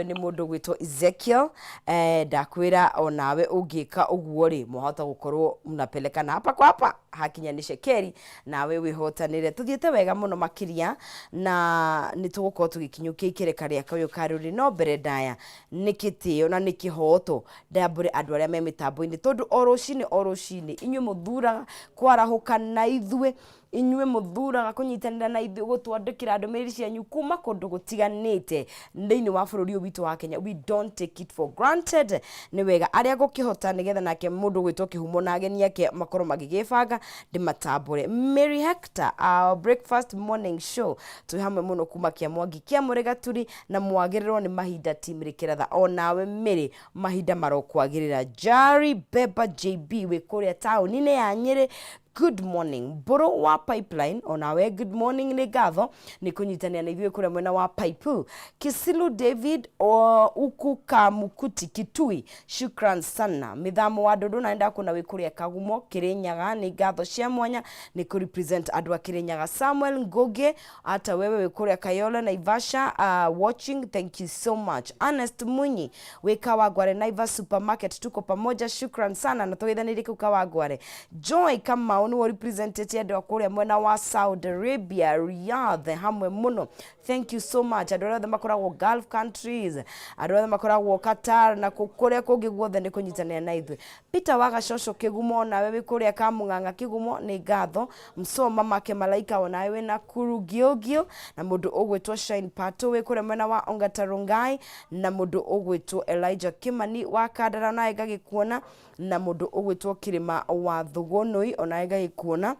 ni mundu gwitwo Ezekiel ndakwira onawe ungika uguo ri muhota gukorwo mnapelekana hapa kwa hapa hakinya ni shekeri nawe wihotanire tuthiete wega muno makiria na nitugukorwo tugikinyukia ikereka ria kayo karuri no mbere ndaya nikitio na nikihoto ndambure andu aria me mitambo-ini tondu orucini inywe muthuraga kwarahuka na ithue inywe muthuraga kunyitanira na ithu gutwandikira ndumiriri cianyu kuma kundu gutiganite thiini wa bururi witu wa Kenya. We don't take it for granted. Ni wega aria gukihota nigetha nake mundu gwitwo kihumo na ageni yake makoro magigibanga ndimatambure. Mary Hector, our breakfast morning show tu hamwe muno kuma kia Mwangi kia Muregaturi na mwagirirwo ni mahinda timirikiratha onawe Mary mahinda marokwagirira. Jari Beba JB we kuria tauni-ini ya Nyeri. Good morning. Boro wa pipeline onawe good morning ni gatho ni kunyitania na ithuĩ kuria mwena wa pipe. Kisilu David ukuka mukuti Kitui shukran sana. Mithamo wa Ndondo naenda kuna we kuria Kagumo Kirinyaga ni gatho cia mwanya ni ku represent andu a Kirinyaga. Samuel Ngoge hata wewe we kuria Kayole Naivasha watching, thank you so much. Ernest Munyi we Kawangware Naivas supermarket tuko pamoja shukran sana na twithanirike Kawangware. Joy kama onu representative wa kuria mwena wa Saudi Arabia Riyadh hamwe muno, thank you so much. Andu othe makoragwo Gulf countries, andu othe makoragwo Qatar na kuria kungi guothe ni kunyitania na ithuĩ. Peter Wagacocco Kigumo na wewe kuria Kamung'ang'a Kigumo ni gatho. Msoma make Malaika ona wewe na Kuru Giogio na mundu ugwitwo Shine Pato we kuria mwena wa Ongatarungai na mundu ugwitwo Elijah Kimani wa Kandara na egagikuona na mundu ugwitwo Kirima wa Thugunui ona egagikuona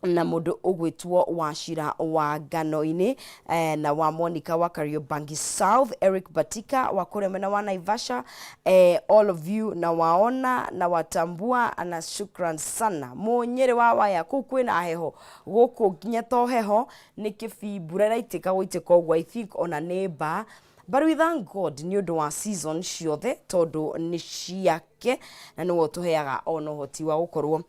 na mundu ugwitwo Wachira wa Ngano-ini na wa Monica wa Kariobangi South. Eric Batika wa kuria mwena wa Naivasha, all of you na waona na watambua na shukran sana. Munyere wa waya kukwina heho guku nginya to heho ni kibibura raitika guitika ugwa I think ona neighbor. But we thank God ni undu wa season ciothe tondu ni ciake na niwo tuheaga ona hoti wa gukorwo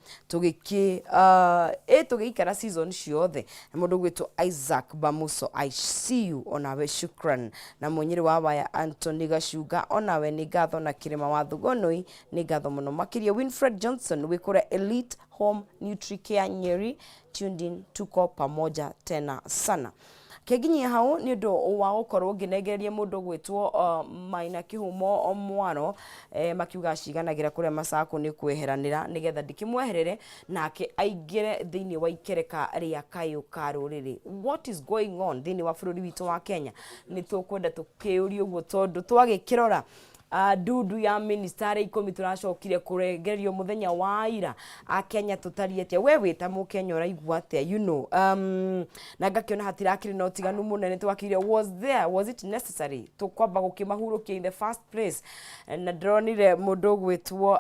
tugiikara season ciothe. Na mundu gwitwo Isaac Bamuso I see you onawe shukran. Na munyiri wa waya Anthony Gashuga onawe ni gatho na Kirima wa Thugunui ni gatho muno makiria. Winfred Johnson wikura Elite Home Nutricare Nyeri tuned in, tuko pamoja tena sana. Keginyi hao ni undu wa gukorwo nginegereria mundu gwitwo Maina Kihumo Mwaro makiuga ciganagira kuria Masaku ni kweheranira nigetha ndikimweherere nake aingire thiini wa ikereka ria kayo karuriri. What is going on thiini wa bururi witu wa Kenya? Ni tukwenda tukiuria uguo tondu twagikirora dudu ya minister 10 turacokire kuregerio muthenya wa ira a Kenya tutariete we wita mu Kenya uraigua atia you know na ngakiona hatirakiri no tiganu munene twakire was it necessary tukwamba gukimahurukia in the first place na dronire mundu gwitwo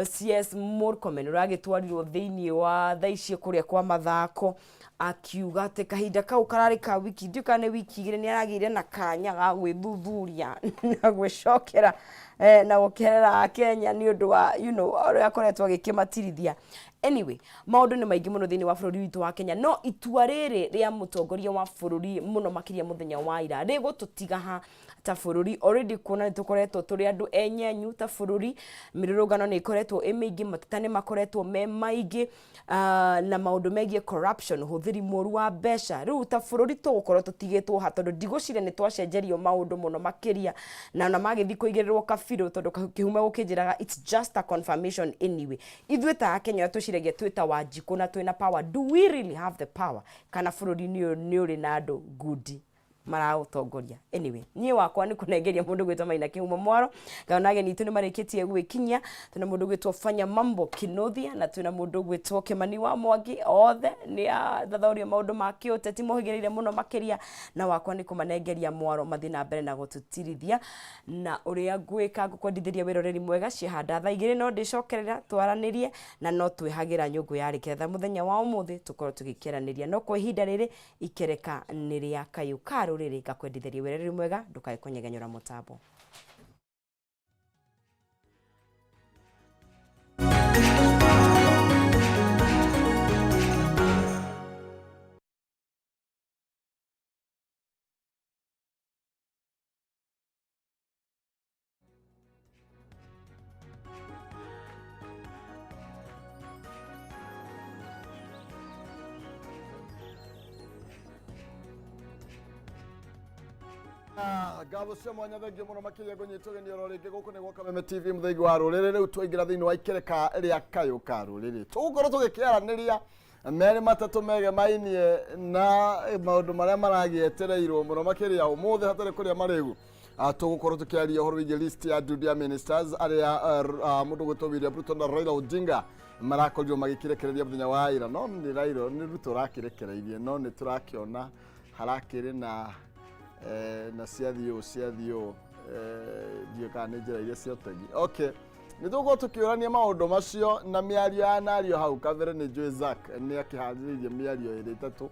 CS Murkomen uragitwarirwo thiini wa thaici kuria kwa mathako akiuga ati kahinda kau karari ka wiki nduka ne wiki igire ni aragire na kanya ga gwithuthuria na gwicokera na gukerera Kenya ni undu wa you know ora koretwo agikimatirithia. Anyway, maundu ni maingi muno thiini wa bururi witu wa Kenya no itua riri ria mutongoria wa bururi muno makiria muthenya wa ira rigututiga ha ta bururi already kuna ni tukoretwo turi andu enyenyu ta bururi mirurungano ni ikoretwo imingi matata ni makoretwo me maingi na maundu megie corruption huthiri moru wa besha riu ta bururi tugukorwo tutigitwo ha tondu ndigocire ni twacenjerio maundu muno makiria na magithi kuigirirwo kabiru tondu kihume gukijiraga it's just a confirmation anyway. Ithuĩ ta Kenya tuciregia twita Wanjiku na twina power. Do we really have the power? Kana bururi ni uri na andu good mara utongoria? Anyway, nie wakwa ni kunegeria mundu gwitwa Maina Kihumo Mwaro kana ageni itu ni marikitie gwikinya. Tuna mundu gwitwa Fanya Mambo Kinothia na tuna mundu gwitwa Kimani wa Mwangi othe ni thathoria maundu ma kiuteti muhigireire muno makiria na wakwa ni kumanegeria Mwaro mathina mbere na gututirithia na uria gwika ngukwendithiria wiroreri mwega cihanda tha igiri no ndicokerera twaranirie na no twihagira nyungu yari ketha muthenya wa umuthi tukorwo tugikeraniria no kwa ihinda riri ikereka ni ria kayo karuriri ngakwendithiria wiroreri mwega ndukae kunyegenyora mutambo. Gabo cia mwanya thengi muno makiria gunyitũgeni oro ringi guku ni gwa Kameme TV muthegi wa ruriri riu twaingira thiini wa ikereka ria kayo ka ruriri tugukorwo tugikiaraniria meri matatu mege mainie na maundu maria maragietereirwo muno makiria umuthi hatari kuria marigu tugukorwo tukiaria horo wige list ya Dudia Ministers aria mundu gwitwo William Ruto na Raila Odinga marakorirwo magikirekereria muthenya wa ira no ni Raila ni Ruto rakirekereirie no ni turakiona harakiri na ciathio dio kana njira iria cia utegi okay nitugo tukiurania maundu macio na miario ya nario hau kavere ni Joe Zack ni akiharirie miario iri itatu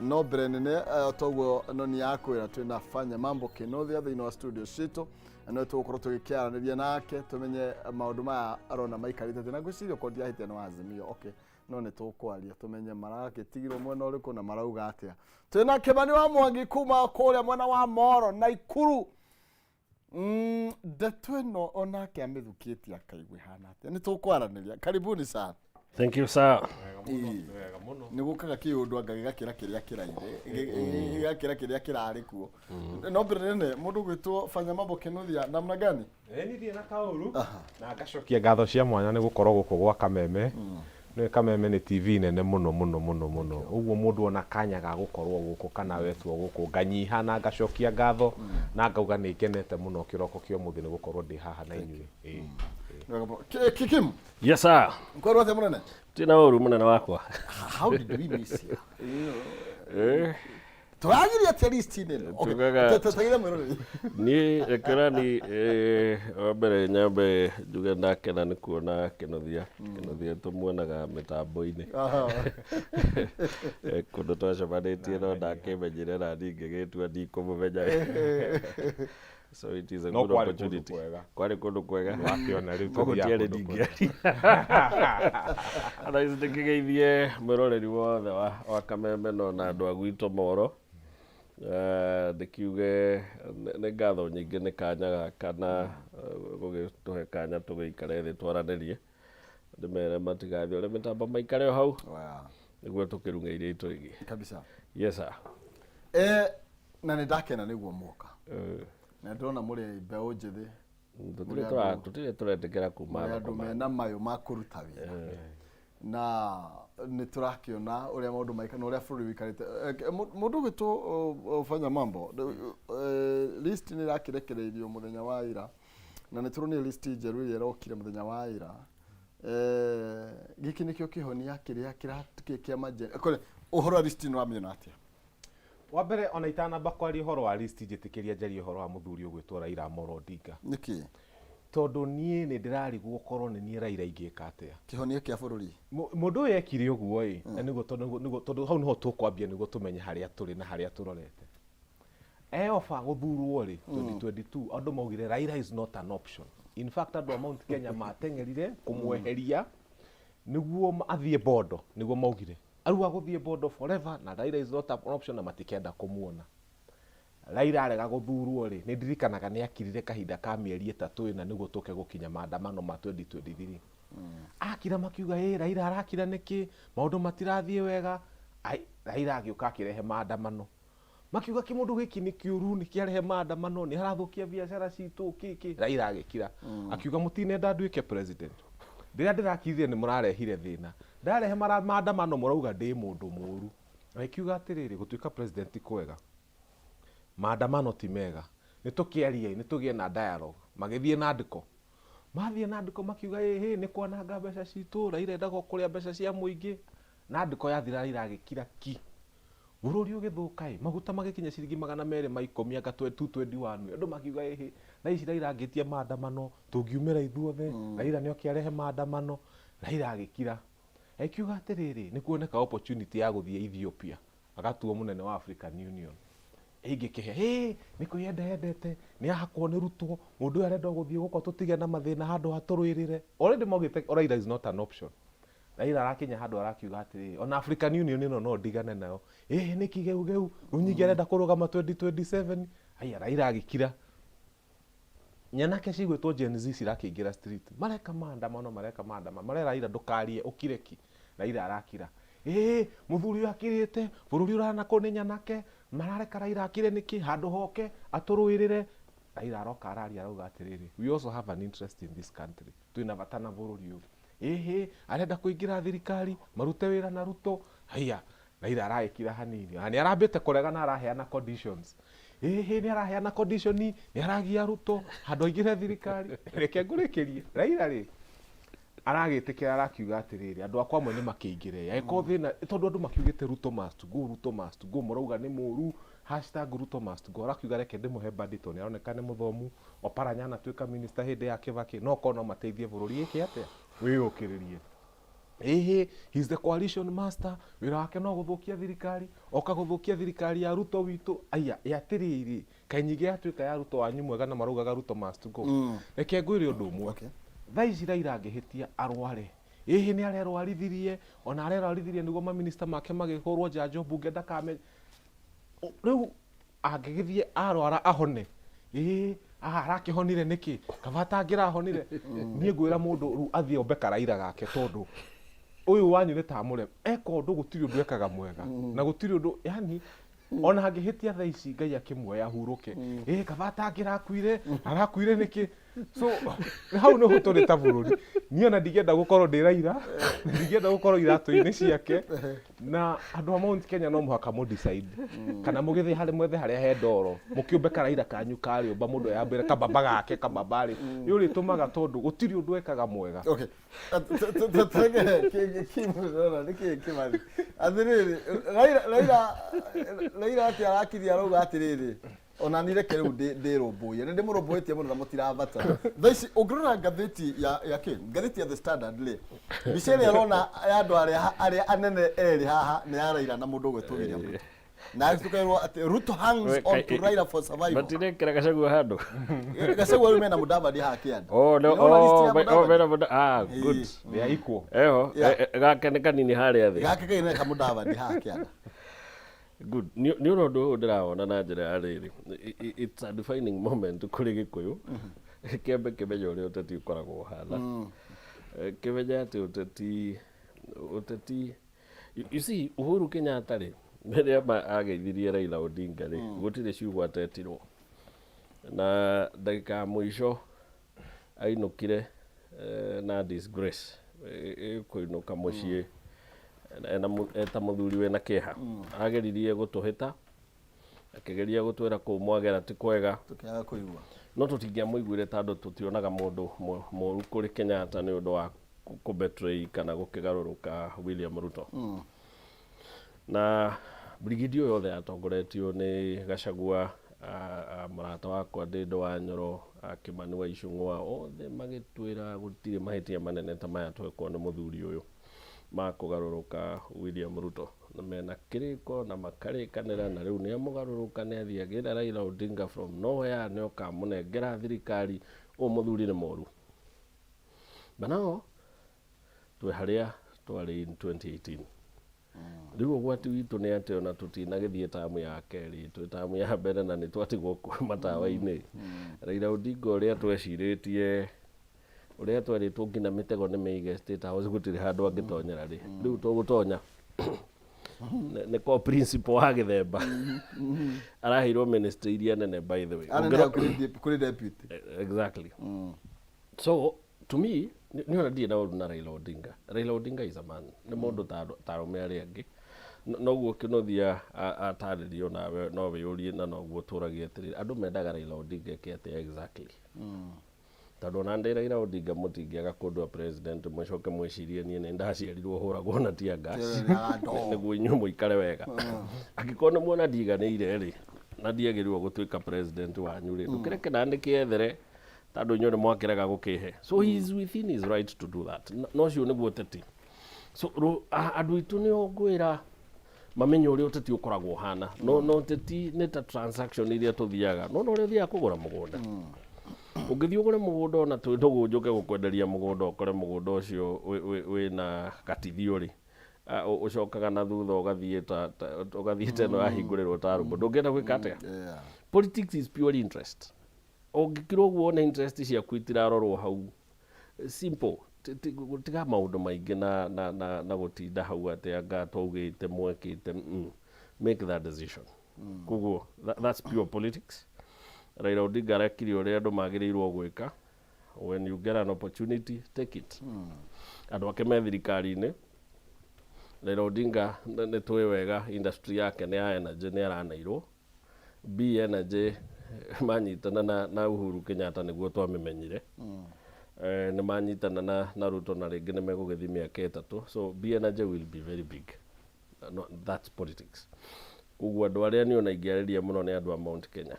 no brenene toguo no ni yakwira twinafanya mambo kinothia thiini wa studio citu no tugukorwo tugikiaraniria nake tumenye maundu maya arona maikarite na gwicirio kondi ahite no Azimio okay no ni tukwaria tumenye maragitigirwo mwena uriku na marauga atia twina Kimani wa Mwangi kuma kuria mwena wa Moro na Ikuru detweno onake amithukitie akaigwe hana atia ni tukwaraniria karibuni sana. Thank you sir. Ni gukaga kiundu anga gigakira kiria kiraire gigakira kiria kirari kuo no brenene mundu gwitwo fanya mambo kinuthia namna gani ni thie na kauru na ngacokia ngatho cia mwanya ni gukorwo guku gwa Kameme ni Kameme ni TV nene muno uguo mundu ona kanya ga gukorwo guku kana wetwo guku nganyiha na ngacokia ngatho na ngauga ni ngenete muno kiroko kio muthi ni gukorwo ndi haha na inyui Kikim. Yes sir. Ngorwo the munene Tina uru munene wakwa. How did we miss you? Twagiri at least nene. Okay. Tutagira mwirori. Ni ekerani wabere nyambe juga ndakena ni kuona kinothia tumuonaga mitambo-ini. Kundu twacemanĩtie no ndakimenyire na ningegetua ndikumumenya. So it is a good opportunity. Kwari kundu kwega wakiona riu tuthia ndingeri ana izindigeithie mwiroreri wothe wa Kameme no na andu agwito Moro ndikiuge ni ngatho nyingi ni kanya kana gugituhe kanya tugikare thi twaranirie ndimere matigathi ore mitambo maikare hau niguo tukirungeirie itu ingi kabisa. Yes sir. Na ni ndakena niguo muka na ndona muri mbeu njithi tutire turetekera kuma andu mena mayo makuruta wira na ni turakiona uria maundu maikana uria bũrũri wikarite mundu gitu fanya mambo list ni rakirekereirio muthenya wa ira na ni turoni list njeru ira rokire muthenya wa ira giki nikio kihonia kiria kirakia majeni kole uhoro list ni wamenya atia wambere ona itanamba kwari horo wa list njitikiria njari horo wa muthuri ugwitwo Raila Amolo Odinga niki tondu nie ni ndirarigwo korwo ni nie Raila ingika atia kihonia kia bũrũri mundu yekire uguo niguo tondu hau niho tukwambia niguo tumenye haria turi na haria turorete ofa guthurwo ri 2022 andu maugire Raila is not an option. In fact andu Mount Kenya matengerire kumweheria niguo athie bondo niguo maugire aru aguthie bondo forever na Raila is not an option na matikenda kumuona. Raila arega guthurwo ri ni ndirikanaga ni akirire kahinda ka mieri 3 na niguo tuke gukinya maandamano ma 2023 akira makiuga Raila arakira niki maundu matirathie wega Raila agiuka akirehe maandamano makiuga kimundu giki ni kiuru ni kiarehe maandamano ni harathukia biashara citu kiki Raila agikira akiuga mutinenda nduike president ndiria ndirakithire ni murarehire thina ndarehe maandamano murauga ndi mundu muru akiuga atiriri gutuika president kwega maandamano ti mega ni tukiaria ni tugie na dialogue magithie na ndiko mathie na ndiko makiuga ni kwananga mbeca citu Raila endaga kuria mbeca cia muingi na ndiko yathira Raila agikira ki bururi ugithuka maguta magikinya ciringi 210 anga 2021 andu makiuga na ici Raila angitia maandamano tungiumira ithuothe Raila nio kiarehe maandamano Raila agikira akiuga atiriri ni kuoneka opportunity ya guthie Ethiopia agatuo munene wa African Union ingikihe ni kuyendete ni ahakwo ni Ruto mundu arenda guthie guko tutige na mathina handu haturwirire already mogite Raila is not an option. Raila arakinya handu arakiuga atiri on African Union ino no ndigane nayo ni kigeu unyingi arenda kurugama 2027 aya Raila agikira nyanake cigwitwo Gen Z cirakiingira street mareka maandamano marera Raila ndukarie ukireki Raila arakira muthuri akirite bururi urana kuni nyanake marareka Raila akire niki handu hoke aturuirire. Raila aroka araria arauga atiriri, we also have an interest in this country, twina bata na bururi uyu, arenda kuingira thirikari marute wira na Ruto. Haya, Raila araikira hanini, ni arambite kuregana, araheana conditions. Ni araheana condition, ni aragia Ruto handu aingire thirikari. Reke ngurikirie Raila ri aragitikira arakiuga atiriri, andu akwa amwe ni makiingire aiko thina tondu andu makiugite Ruto must go, Ruto must go, murauga ni muru #Ruto must go. Arakiuga reke ndimuhe bandit, ni aroneka ni muthomu, Oparanya anatuika minister hindi ya Kibaki, no kono mateithie bururi iki atia wiyukiririe. He's the coalition master, wira wake no guthukia thirikari, oka guthukia thirikari ya Ruto witu. Aya yatiriri kanyige atuika ya Ruto wanyu mwega na maraugaga Ruto must go. Reke ngwire undu umwe, thaici Raila angihitia arware, ni arerwarithirie, ona arerwarithirie niguo ma minister make magihurwo njanjo bunge ndakame. Riu angigithie arwara ahone, arakihonire niki kabata angirahonire. Nie ngwira mundu ru athie ombeka Raila gake tondu uyu wanyu ni tamure eka undu gutiri undu ekaga mwega na gutiri undu, yani ona angihitia thaici Ngai akimwoya huruke, kabata angirakuire arakuire niki. So hau no huturi ta bururi, ni ona ndigenda gukorwo ndi Raila, ndigenda gukorwo iratu-ini ciake, na andu a Mount Kenya no muhaka mu decide kana mugithi hari mwethe haria he ndoro mukiumbeka Raila kanyu kari umba mundu yambire kababa gake kababari yuri tumaga tondu gutiri undu ekaga mwega. Okay, tege kimuzona niki kimari athiriri Raila ati arakiria arauga atiriri ona nire ke riu ndirumbuye ndi murumbuitie muno na mutirabata thaici ungirora ngatheti ya ngatheti ya The Standard le bicere arona andu aria anene eri haha ni ya Raila na mundu gwetugirya Ruto na tukairwo ati Ruto hangs on to Raila for survival. Batire kira Gachagua handu Gachagua rume na Mudavadi hakianda. Good, they are equal. Gake ni kanini haria thi, gake kaine ka Mudavadi hakianda. Good. Ni undu ndirawona na njira ya riri, it's a defining moment kuri Gikuyu. Kembe kimenyo uri uteti ukoragwo hana, kimenya ati uteti you see Uhuru Kenyatta ri mbere ageithirie Raila Odinga ri gutire ciugo atetirwo, na ndagika mwisho ainukire na disgrace kuinuka mucii eta muthuri we na kiha, ageririe gutuhita, akigeria gutwira ku mwagera ti kwega, tukiaga kuigua no tutingiamuiguire tondu tutionaga mundu moru kuri Kenyatta ni undu wa kubetray kana gukigaruruka William Ruto. Na brigidi yothe atongoretio ni Gachagua, murata wakwa Ndindu wa Nyoro, Kimani wa Icung'wa, othe magitwira gutire mahitia manene ta maya twekwo ni muthuri uyu ma kugaruruka William Ruto, na mena kiriko na makarikanira, na riu ni amugaruruka ni athia gira Raila Odinga from nowhere, ni okamunengera thirikari. Muthuri ni moru banao twe haria twari in 2018. Riu ugwati witu ni ati ona tutinagithie tamu ya keri, twi tamu ya mbere na ni twatigwo ku matawa-ini. Raila Odinga uria tweciritie, uria tweritwo ngina mitego ni meige State House gutiri handu angitonyera ri, riu tugutonya ne ko principle wa githemba arahirwo ministry iria nene, by the way kuri deputy. Exactly. So to me ni ona ndi na Raila Odinga. Raila Odinga is a man, ni mundu tarume ari angi, noguo kinothia ataririo nawe no wiyurie na noguo turagie atiri andu mendaga Raila Odinga kete exactly. Tondu na ndi Raila Odinga mutingiaga kundu president mwicoke mwicirie nie ni ndaciarirwo huragwo na tia gas niguo inyu muikare wega. Angikona muona ndiganire ri na ndiagirirwo gutuika president wanyu ri ndukireke nandike ethere tondu inyu ni mwakiraga gukihe. So he is within his right to do that. No cio niguo teti. So andu itu ni ogwira mamenye uria uteti ukoragwo hana. No teti ni ta transaction iria tuthiaga. No uria thia kugura mugunda. Ungithii ugure mugunda ona tugu njuke gukwenderia mugunda ukore mugunda ucio we na katithio ri ucokaga na thutha ugathiite no ahingurirwo tarumo ndungenda gwika atia. Politics is pure interest. Ungikirwo guona interest ciaku itirarorwo hau, simple tiga maundu maingi na gutinda hau ati anga twaugite mwekite. Make that decision. Koguo that's pure politics. Raila Odinga arekire uria andu magirirwo gwika. When you get an opportunity, take it. Andu ake me thirikari-ini, Raila Odinga nĩ tũĩ wega industry yake nĩ ya energy nĩ aranairwo. B energy manyitana na Uhuru Kenyatta nĩguo twamĩmenyire. Nĩ manyitana na Ruto na rĩngĩ nĩ megũgĩthiĩ mĩaka ĩtatũ. So B energy will be very big. No, that's politics. Koguo andũ arĩa niĩ ona ingĩarĩria mũno nĩ andũ a Mount Kenya.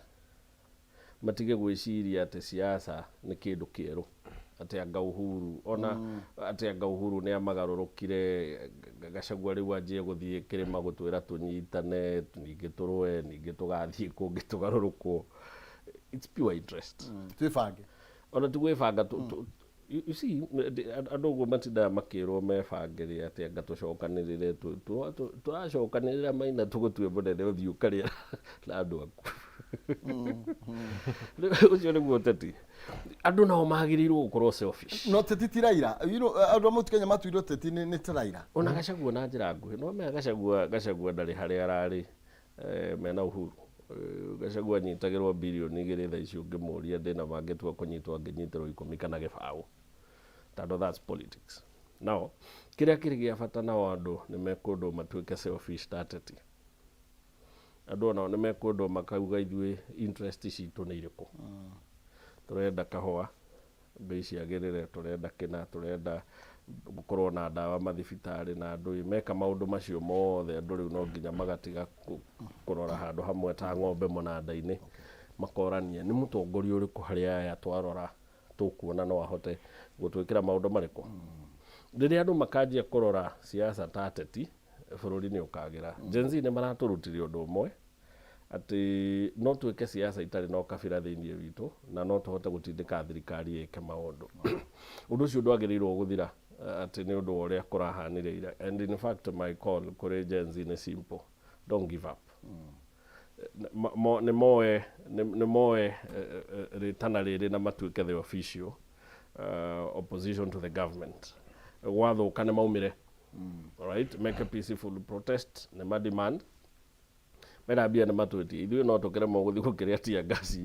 Matige gwĩciria atĩ siasa nĩ kĩndũ kĩerũ. Atĩ anga Uhuru atĩ anga Uhuru nĩ amagarũrũkire Gachagua rĩu anjie gũthiĩ kĩrĩma gũtwĩra tũnyitane ningĩ tũrũe ningĩ tũgathiĩ kũngĩ tũgarũrũkwo. It's pure interest. Twĩbange. Ona tugwĩbanga you see andũ ũguo matindaga makĩrwo mebangĩre atĩ anga tũcokanĩrĩre tũracokanĩrĩra Maina tũgũtue mũnene ũthiĩ ũkarĩa na andũ aku. Ucio nĩguo ũteti. Andũ nao magĩrĩirwo gũkorwo selfish. No ũteti ti Raila. Andũ a Mount Kenya matuire ũteti nĩ ta Raila. Ona Gachagua na njĩra nguhĩ. No mea Gachagua ndarĩ harĩa ararĩ mena Uhuru. Gachagua anyitagĩrwo birioni 2 thaa icio ũngĩmũria ndĩna mangĩtua kũnyitwo angĩnyitĩrwo 10 kana gĩbaũ. Tondũ that's politics. Now, kĩrĩa kĩrĩ gĩa bata nao andũ nĩ mekũndũ matuĩke selfish ta ateti. Andũ onao nĩ mekũndũ makauga ithuĩ interest citũ nĩ irĩkũ. Tũrenda kahũa, mbei ciagĩrĩre, tũrenda kĩna, tũrenda gũkorwo na ndawa mathibitarĩ na andũ meka maũndũ macio mothe andũ rĩu no nginya magatiga kũrora handũ hamwe ta ng'ombe mũnanda-inĩ makorania nĩ mũtongoria ũrĩkũ harĩa aya twarora tũkuona no ahote gũtwĩkĩra maũndũ marĩkũ. Rĩrĩa andũ makanjia kũrora siasa ta ateti bũrũri nĩ ũkagĩra. Gen Z nĩ maratũrutire ũndũ ũmwe atĩ no twĩke siasa itarĩ na ũkabira thĩinĩ witũ na no tũhote gũtindĩka thirikari ĩke maũndũ. Ũndũ ũcio ndwagĩrĩirwo gũthira atĩ nĩ ũndũ ũrĩa kũrahanire ira. And in fact my call kũrĩ Gen Z nĩ simple. Don't give up. Nĩ moe rĩtana rĩrĩ na matuĩke the official opposition to the government. Gwathũka nĩ maumire. Alright, make a peaceful protest nĩ ma demand. Merambia nĩ matwĩtie ithuĩ no tũkĩremwo gũthiĩ gũkĩrĩa tia ngasi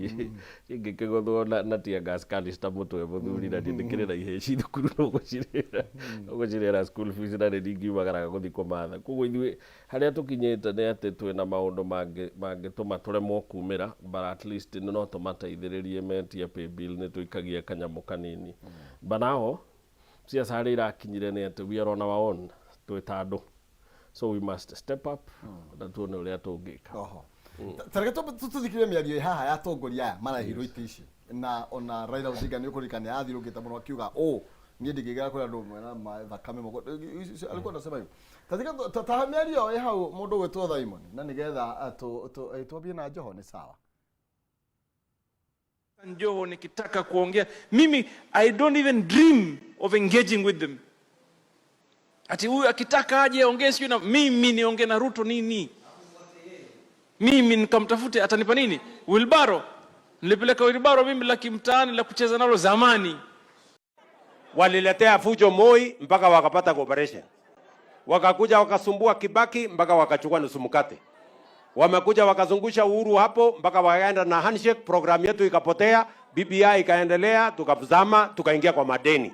ingĩkĩgũthwo na tia gas kanista mũtwe mũthuri na ndĩkĩrĩ na iheci thukuru no gũcirĩra school fees na ndingĩumagaraga gũthiĩ kũmatha. Koguo ithuĩ harĩa tũkinyĩte nĩ atĩ twĩna maũndũ mangĩtũma tũremwo kumĩra, but at least no tũmateithĩrĩrie metie pay bill nĩ tũikagia kanyamũ kanini. But now siasa harĩa irakinyire nĩ atĩ we are on our own twĩta andũ. So we must step up na tuone ũrĩa tũngĩka. Tareke tũthikire mĩario haha ya atongoria aya marahirwo itĩ ici na ona Raila Odinga nĩ ũkũririkana nĩ athirũkĩte mũno akiuga niĩ ndingĩgera kũrĩ andũ mena thakame moko alikuwa anasema hivyo. Ta mĩario ĩ hau mũndũ gwĩtwo Thaimon na nĩgetha twambie na Joho nĩ sawa. Joho nikitaka kuongea mimi I don't even dream of engaging with them. Ati huyu akitaka aje aongee sio na mimi niongee na Ruto nini? Mimi nikamtafute atanipa nini? Wilbaro. Nilipeleka Wilbaro mimi la kimtaani la kucheza nalo zamani. Waliletea fujo Moi mpaka wakapata cooperation. Wakakuja wakasumbua Kibaki mpaka wakachukua nusu mkate. Wamekuja wakazungusha Uhuru hapo mpaka wakaenda na handshake, program yetu ikapotea, BBI ikaendelea, tukazama, tukaingia kwa madeni.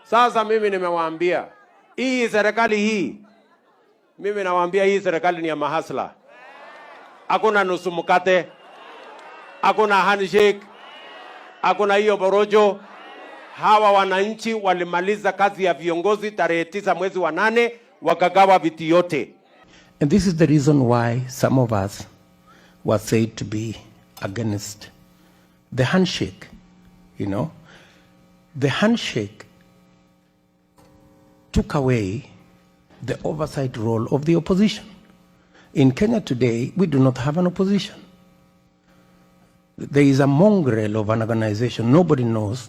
Sasa mimi nimewaambia hii serikali hii, mimi nawaambia hii serikali ni ya mahasla. Hakuna nusu mkate, hakuna handshake, hakuna hiyo borojo. Hawa wananchi walimaliza kazi ya viongozi tarehe 9 mwezi wa 8 wakagawa viti yote. And this is the reason why some of us were said to be against the handshake. You know, the handshake took away the oversight role of the opposition. In Kenya today, we do not have an opposition. There is a mongrel of an organization. Nobody knows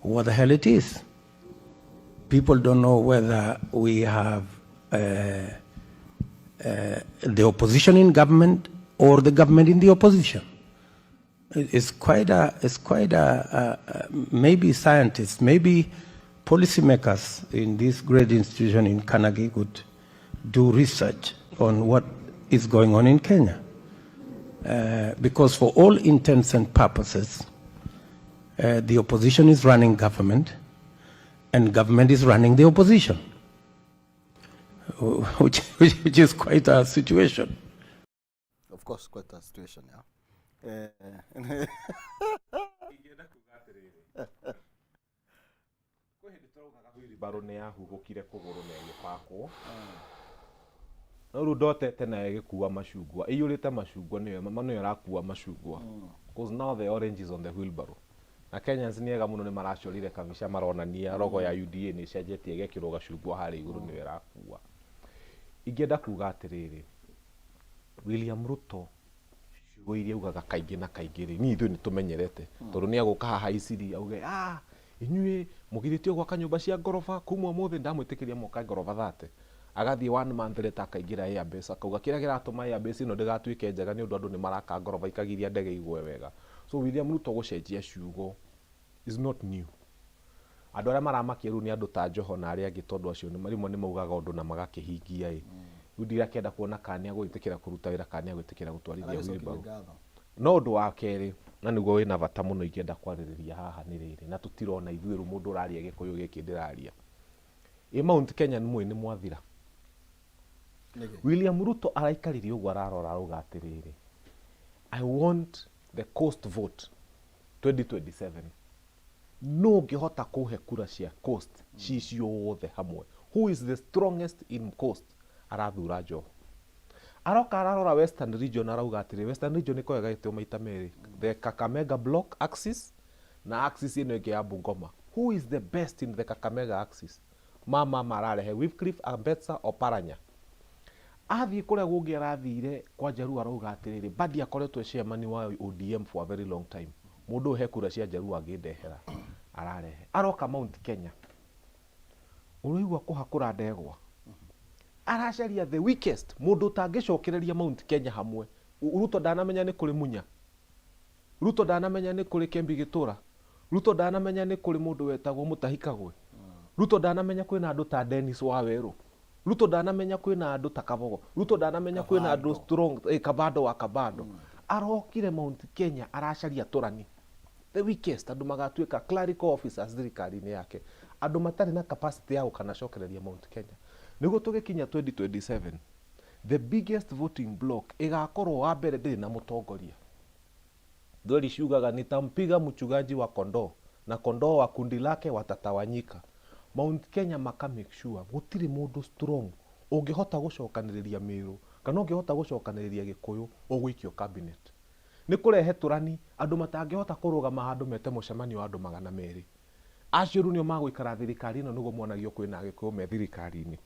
what the hell it is. People don't know whether we have the opposition in government or the government in the opposition. It's quite a maybe scientists, maybe policymakers in this great institution in Carnegie could do research on what is going on in Kenya. Because for all intents and purposes, the opposition is running government and government is running the opposition, which is quite a situation. Of course, quite a situation, yeah. Barone ya hugukire kuguru na igipakwo no ru ndotete na igikuwa macungwa iyurite macungwa niyo mama niyo rakua macungwa because now the orange is on the wheelbarrow na Kenyans ni ega muno ni maracorire kabisha maronania rogo ya UDA ni cenjetie gekirwo gacungwa hari iguru niyo rakua ingenda kuga atiriri William Ruto ciugo iria ugaga kaingi na kaingi ri ni ithu ni tumenyerete tondu ni aguka haha iciri auge inyuĩ mũgirĩtio gwaka nyũmba cia ngoroba kuma ũmũthĩ ndamwĩtĩkĩria moka ngoroba 30 agathiĩ 1 month later akaingĩra Airbase akauga kĩrĩa kĩratũma Airbase ĩno ndĩgatuĩke njega nĩ ũndũ andũ nĩ maraka ngoroba ikagiria ndege igwe wega. So William Ruto gũcenjia ciugo is not new. Andũ arĩa maramakia rĩu nĩ andũ ta Joho na arĩa angĩ tondũ acio nĩ marimwe nĩ maugaga ũndũ na magakĩhingia rĩu ndirakenda kuona kana gwĩtĩkĩra kũruta wĩra kana gwĩtĩkĩra gũtwarithia wheelbarrow. No ũndũ wa kerĩ na niguo wĩna bata mũno ingĩenda kwarĩrĩria haha nĩ rĩrĩ na tũtirona ithuĩ mũndũ ũraria gĩkũyũ gĩkĩ ndĩraria Mount Kenya nĩ mwathira. William Ruto araikaririe ũguo ararora auga atĩrĩrĩ I want the coast vote 2027 no ngĩhota kũhe kura cia coast ciothe hamwe. Who is the strongest in coast? Arathura Joho. Aroka ararora Western region arauga atĩrĩ Western region ĩko ĩgaĩtwo maita merĩ the Kakamega block axis na axis ĩno ĩngĩ ya Bungoma. Who is the best in the Kakamega axis? Mama mararehe Wycliffe Ambetsa Oparanya. Athiĩ kũrĩa gũngĩ arathire kwa Njaruo arauga atĩrĩrĩ Badi akoretwo chairman wa ODM for a very long time. Mũndũ he kura cia Njaruo angĩndehera ararehe. Aroka Mount Kenya ũrĩigua kũhakũra ndegwa aracaria the weakest mundu tangĩcokereria Mount Kenya hamwe. Ruto ndanamenya nĩ kũrĩ Munya, Ruto ndanamenya nĩ kũrĩ Kembi Gĩtũra, Ruto ndanamenya nĩ kũrĩ mũndũ wetagwo Mũtahi Kagwe, Ruto ndanamenya kwĩna andũ ta Dennis Waweru, Ruto ndanamenya kwĩna andũ ta Kabogo, Ruto ndanamenya kwĩna andũ strong Kabando wa Kabando. Arokire Mount Kenya aracaria tũrani the weakest andũ magatuĩka clerical officers thirikari-inĩ yake, andũ matarĩ na capacity ya gũkanacokereria Mount Kenya. Nĩguo tũgĩkinya 2027 the biggest voting block ĩgakorwo wa mbere ndĩrĩ na mũtongoria. Ndweli ciugaga nitampiga mchungaji wa kondoo na kondoo wa kundi lake watatawanyika. Mount Kenya maka make sure gũtirĩ mũndũ strong ũngĩhota gũcokanĩrĩria Meru kana ũngĩhota gũcokanĩrĩria Gĩkũyũ ũgũikio cabinet. Nĩ kũrehe tũrani andũ matangĩhota kũrũgama handũ mete mũcemanio wa andũ 200. Acio rĩu nĩo magũikara thirikari ĩno nĩguo mwanagio kwĩna Gĩkũyũ me thirikari-inĩ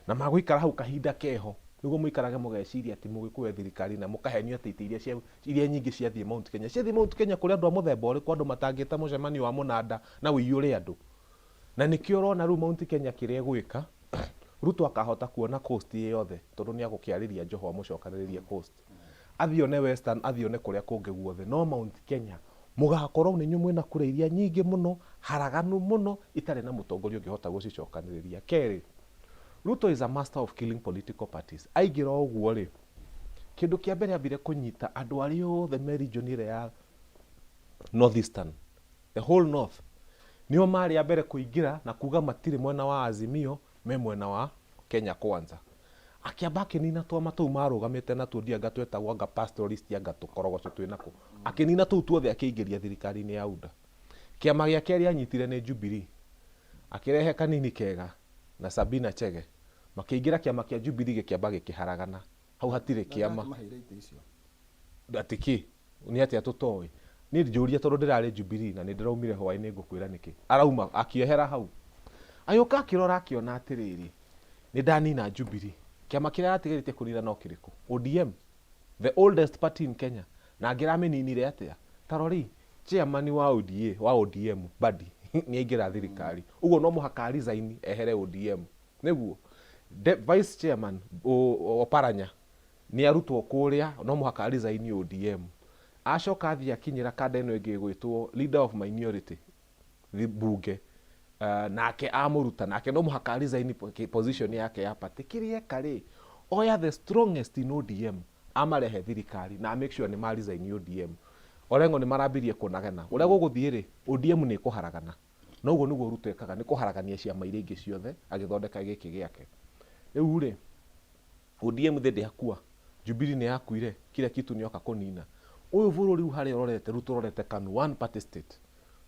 na magũikara hau kahinda keho nĩguo mũikarage mũgeciria atĩ mũgĩkũwe thirikari na mũkahenio atĩ itĩ iria nyingĩ ciathiĩ Mount Kenya ciathiĩ Mount Kenya kũrĩ andũ a mũthemba ũrĩkũ andũ matangĩta mũcemanio wa mũnanda na wĩiyũre andũ. Na nĩkĩo ũrona rĩu Mount Kenya kĩrĩa gwĩka Ruto akahota kuona coast yothe tondũ nĩ agũkĩarĩria Joho amũcokanĩrĩrie coast. Athione Western athione kũrĩa kũngĩ guothe no Mount Kenya mũgakorwo nĩ nyumwe na kura iria nyingĩ mũno haraganu mũno itarĩ na mũtongoria ũngĩhota gũcicokanĩrĩria. Kerĩ, Ruto is a master of killing political parties. Aingĩra ũguo rĩ kĩndũ kĩa mbere ambire kũnyita andũ arĩa othe me region ĩrĩa ya Northeastern, the whole north nĩo marĩ a mbere kũingĩra na kuga matirĩ mwena wa Azimio me mwena wa Kenya Kwanza. Akĩamba akĩnina tũama tũu marũgamĩte na tũndianga twetagwo anga pastoralist anga tũkorogoco twĩnako. Akĩnina tũu tuothe akĩingĩria thirikari-inĩ ya UDA. Kĩama gĩa kerĩ anyitire nĩ Jubilee. Akĩrehe Kanini Kega na Sabina Chege. Makĩingĩra kĩama kĩa Jubilee gĩkĩamba gĩkĩharagana. Hau hatirĩ kĩama. Atiki nĩ atĩa tũtoĩ. Niĩ njũria tondũ ndĩrarĩ Jubilee na nĩ ndĩraumire hwaĩ-inĩ ngũkwĩra nĩkĩ. Arauma akĩehera hau. Ayoka akĩrora akĩona atĩrĩrĩ. Nĩ ndanina Jubilee. Kĩama kĩrĩa atigarĩte kũnina no kĩrĩkũ? ODM, the oldest party in Kenya. Na angĩramĩninire atĩa? Tarori chairman wa ODM Badi nĩ aingĩra thirikari. Ũguo no mũhaka resign ehere ODM. Nĩguo vice chairman Oparanya nĩ arutwo kũrĩa no mũhaka resign ODM. Acoka athiĩ akinyĩra kanda ĩno ĩngĩ gwĩtwo leader of minority bunge. Nake amũruta nake no mũhaka resign position yake ya party. Kĩrĩa karĩ oya the strongest in ODM amarehe thirikari na make sure ni resign ODM Orengo ni marambirie kunagena uria guguthiire ODM ni kuharagana noguo niguo Ruto ekaga ni kuharagania ciama iria ingi ciothe agithondeka giki giake riu ri ODM thende yakua Jubilee ni yakuire kila kitu nioka kunina uyu bururi hari urorete Ruto urorete kanu one party state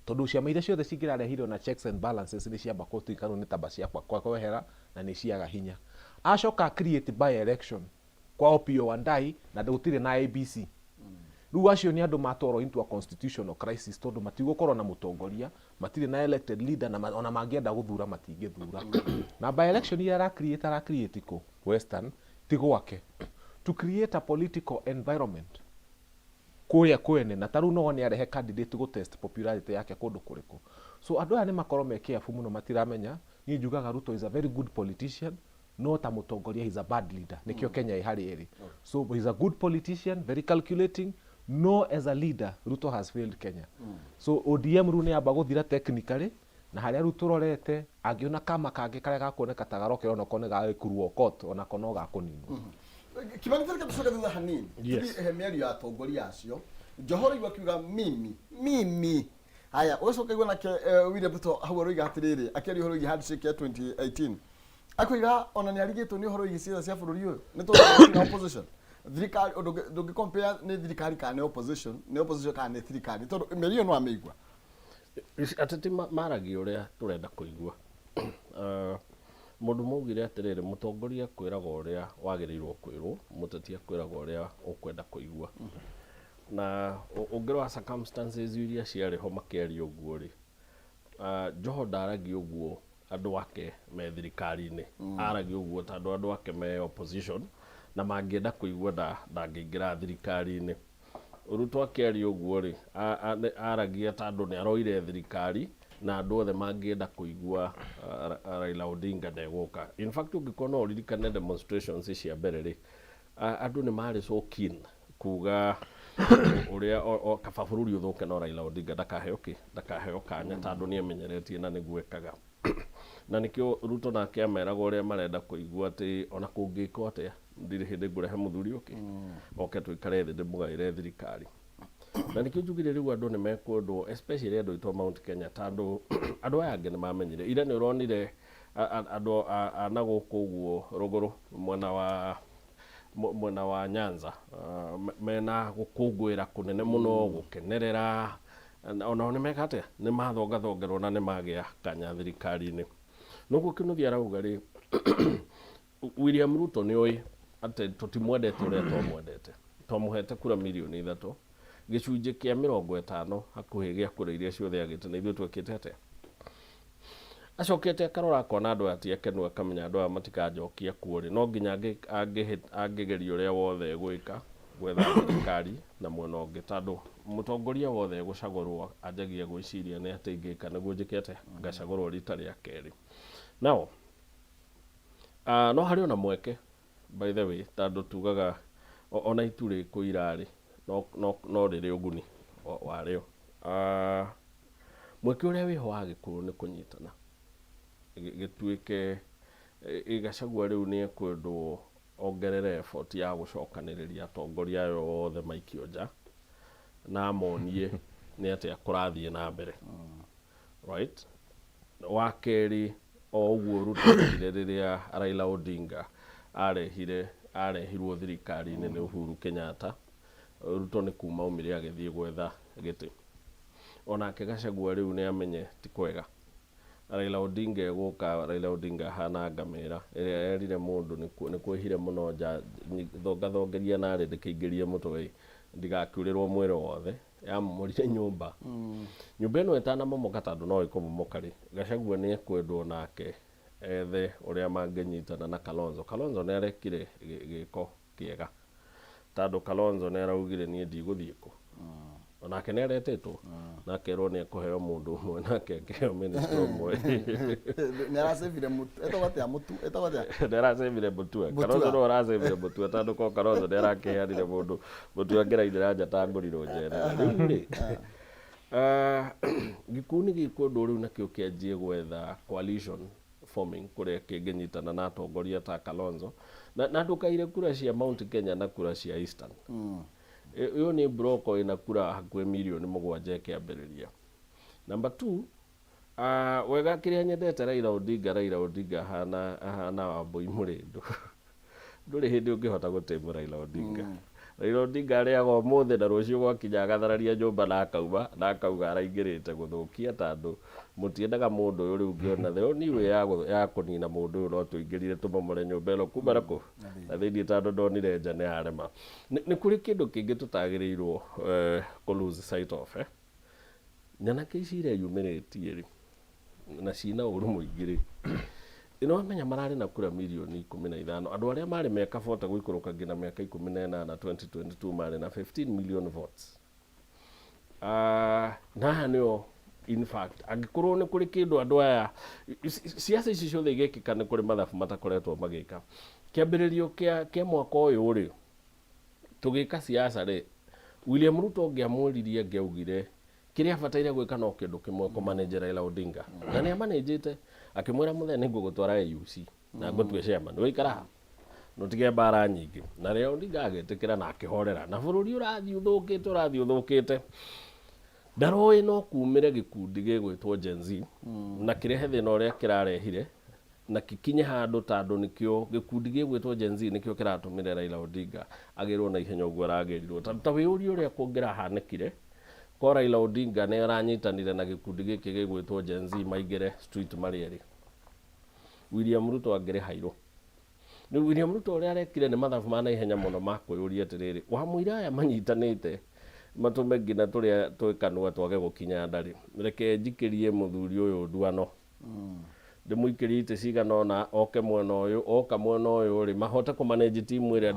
tondu ciama iria ciothe cingirarehirwo na checks and balances ni ciamba kutikanu ni taba cia kwa kwehera na ni ciaga hinya acoka create by election kwa Opiyo Wandayi na ndutire na ABC riu acio ni andu matoro into a constitutional crisis tondu matigukorwo na mutongoria matire na elected leader na ona mangienda guthura matingithura na by election iria ra create ko Western tigwake to create a political environment kuya kwene na taru no ni arehe candidate go test popularity yake kundu kuriku so andu aya ni makorwo me careful muno matiramenya ni njugaga Ruto is a very good politician no ta mutongoria he's a bad leader nikio Kenya ihari eri so he's a good politician very calculating no as a leader Ruto has failed Kenya so ODM ru ni amba guthira technically na haria Ruto rorete angiona kama kangi kare gakuoneka tagaroke ona kone ga kuruo court ona kono ga kuninu kimanithirika tucoke thutha hanini tuthi mĩario ya atongoria acio Njohoro igua kiuga mimi haya ucoka igua nake William Ruto hau aroiga atiriri akiaria horo igi handshake ya 2018 akoiga ona ni arigitwo ni horo igi ciothe cia bururi uyu ni tondu opposition thirikari ndungi compare ni thirikari kana opposition kana thirikari tondu mĩario no ameigua ateti maragi uria turenda kuigua mundu maugire atiriri mutongoria kwiraga uria wagirirwo kwirwo muteti akwiraga uria ukwenda kuigua na ungirwa circumstances iria ciariho makiaria uguo ri Joho ndaragi uguo andu ake me thirikari-ini aragi uguo tondu andu ake me opposition na mangienda kuigua ndangĩingĩra thirikari-ini Ruto akiaria uguo ri aragia tondu ni aroire thirikari na andu othe mangienda kuigua Raila Odinga ndeguka in fact ungikona uririkane demonstrations cia mbere ri andu ni mari so keen kuga uria kaba bururi uthuke no Raila Odinga ndakaheo kanya tondu ni amenyeretie na niguo ekaga na nikio Ruto nake ameraga uria marenda kuigua ati ona kungiko atia ndiri hindi ngurehe muthuri uki oke tuikare thi ndimugaire thirikari na nikio njugire riu andu ni mekwendwo especially andu itwa Mount Kenya tondu andu aya angi ni mamenyire ira ni uronire andu anaguku uguo ruguru mwena wa Nyanza mena gukungwira kunene muno gukenerera ona ni mekate ni mathongerwo na ni magia kanya thirikari-ini nuguo kinuthia arauga ri William Ruto ni oi ate tutimwendete uria twamuhete kura milioni 3 gicunje kia 50 hakuhi gia kura iria ciothe agite na ithuĩ twekite ate acokete akarora akona andu atiakenu akamenya andu aya matikajokia kuori no nginya angigeria uria wothe gwika gwetha thirikari na mwena ungi tondu mutongoria wothe gucagurwo anjagia gwiciria ni ateingika niguo njikete ngacagurwo rita ria keri now no hari ona mweke by the way tondu tugaga ona ituri kuirari no riri uguni wario mweke uria wiho wa Gikuru ni kunyitana gituike igacagua riu ni ekwendwo ongerere effort ya gucokaniriria atongoria yothe maikio nja na monie ni ati akurathie na mbere right wakeri o uguo Ruto riria Raila Odinga arehirwo thirikari-ini ni Uhuru Kenyatta Ruto ni kuma umire agithie gwetha giti onake Gachagua riu ni amenye ti kwega Raila Odinga eguka Raila Odinga hana ngamira iria erire mundu ni kwihire muno nja thongeria na ari ndikiingirie mutwe ndigakurirwo mwire wothe yamumurire nyumba ino etana momoka tondu no ikumomoka ri Gachagua ni ekwendwo nake ethe uria mangenyitana na Kalonzo ni arekire giko kiega tondu Kalonzo ni araugire ni ndigũthie ku onake ni aretetwo nakerwo ni ekuheo mundu umwe nake akiheo minister umwe ni aracevire mutu etagwatia mutu ni aracevire mutu Kalonzo no aracevire mutu tondu ko Kalonzo ni arakiheanire mundu mutu angerainira nja tangurirwo njera riu ri Gikuru ni gikwendwo riu nakio kianjie gwetha coalition forming kuria kinginyitana na atongoria ta Kalonzo na ndukaire kura cia Mount Kenya na kura cia Eastern. Iyo ni broko ina kura hakuhe milioni 7 kiambiriria. Number 2, wega kiria nyendete Raila Odinga hana Wambui Murindu. Nduri hindi ungihota gutimu Raila Odinga. Raila Odinga ariaga umuthi na rucio gwakinya agathararia nyumba na akauga araingirite guthukia tandu mutiendaga mundu uyu riu ngiona the only way ya kunina mundu uyu no tuingirire tumomore nyumba ino kuma naku na thiini tandu ndonire nja ni arema. Ni kuri kindu kingi tutagirirwo ku lose sight of nyanake ici iria yumiritie ri na cina uru muingiri ino amenya marari na kura milioni 15 andu aria mari meka vota guikuruka ngina miaka 18 na 2022 mari na 15 million votes. Na nio in fact angikorwo ni kuri kindu andu aya siasa ici ciothe igekika ni kuri mathabu matakoretwo magika kiambiririo kia mwaka uyu ri tugika siasa ri William Ruto ngiamuririe ngiaugire kiria bataire gwika no kindu kimwe ko manager Raila Odinga na ni amanejete akimwira muthe ni ngugutwara AUC na ngutwe chairman wikara nutige bara nyingi na Raila Odinga agetikira na akihorera na bururi urathi uthukite ndaroi no kumire gikundi gigwitwo Gen Z na kirehe thina uria kirarehire na kikinye handu tandu nikio gikundi gigwitwo Gen Z nikio kiratumire Raila Odinga agirwo na ihenya uguo aragirirwo ta wiuri uria kungira hanikire ko Raila Odinga ne aranyitanire na gikundi giki gigwitwo Gen Z maigire street marieri William Ruto agire hairo ni William Ruto uria arekire ni mathabu mana ihenya muno makuyuria atiriri wa muira aya manyitanite matume ngina turia twikanwa twage gukinya ndari reke njikirie muthuri uyu nduano ndimuikirie ite cigana na oke mwena uyu oka mwena uyu ri mahote kumanage timu iria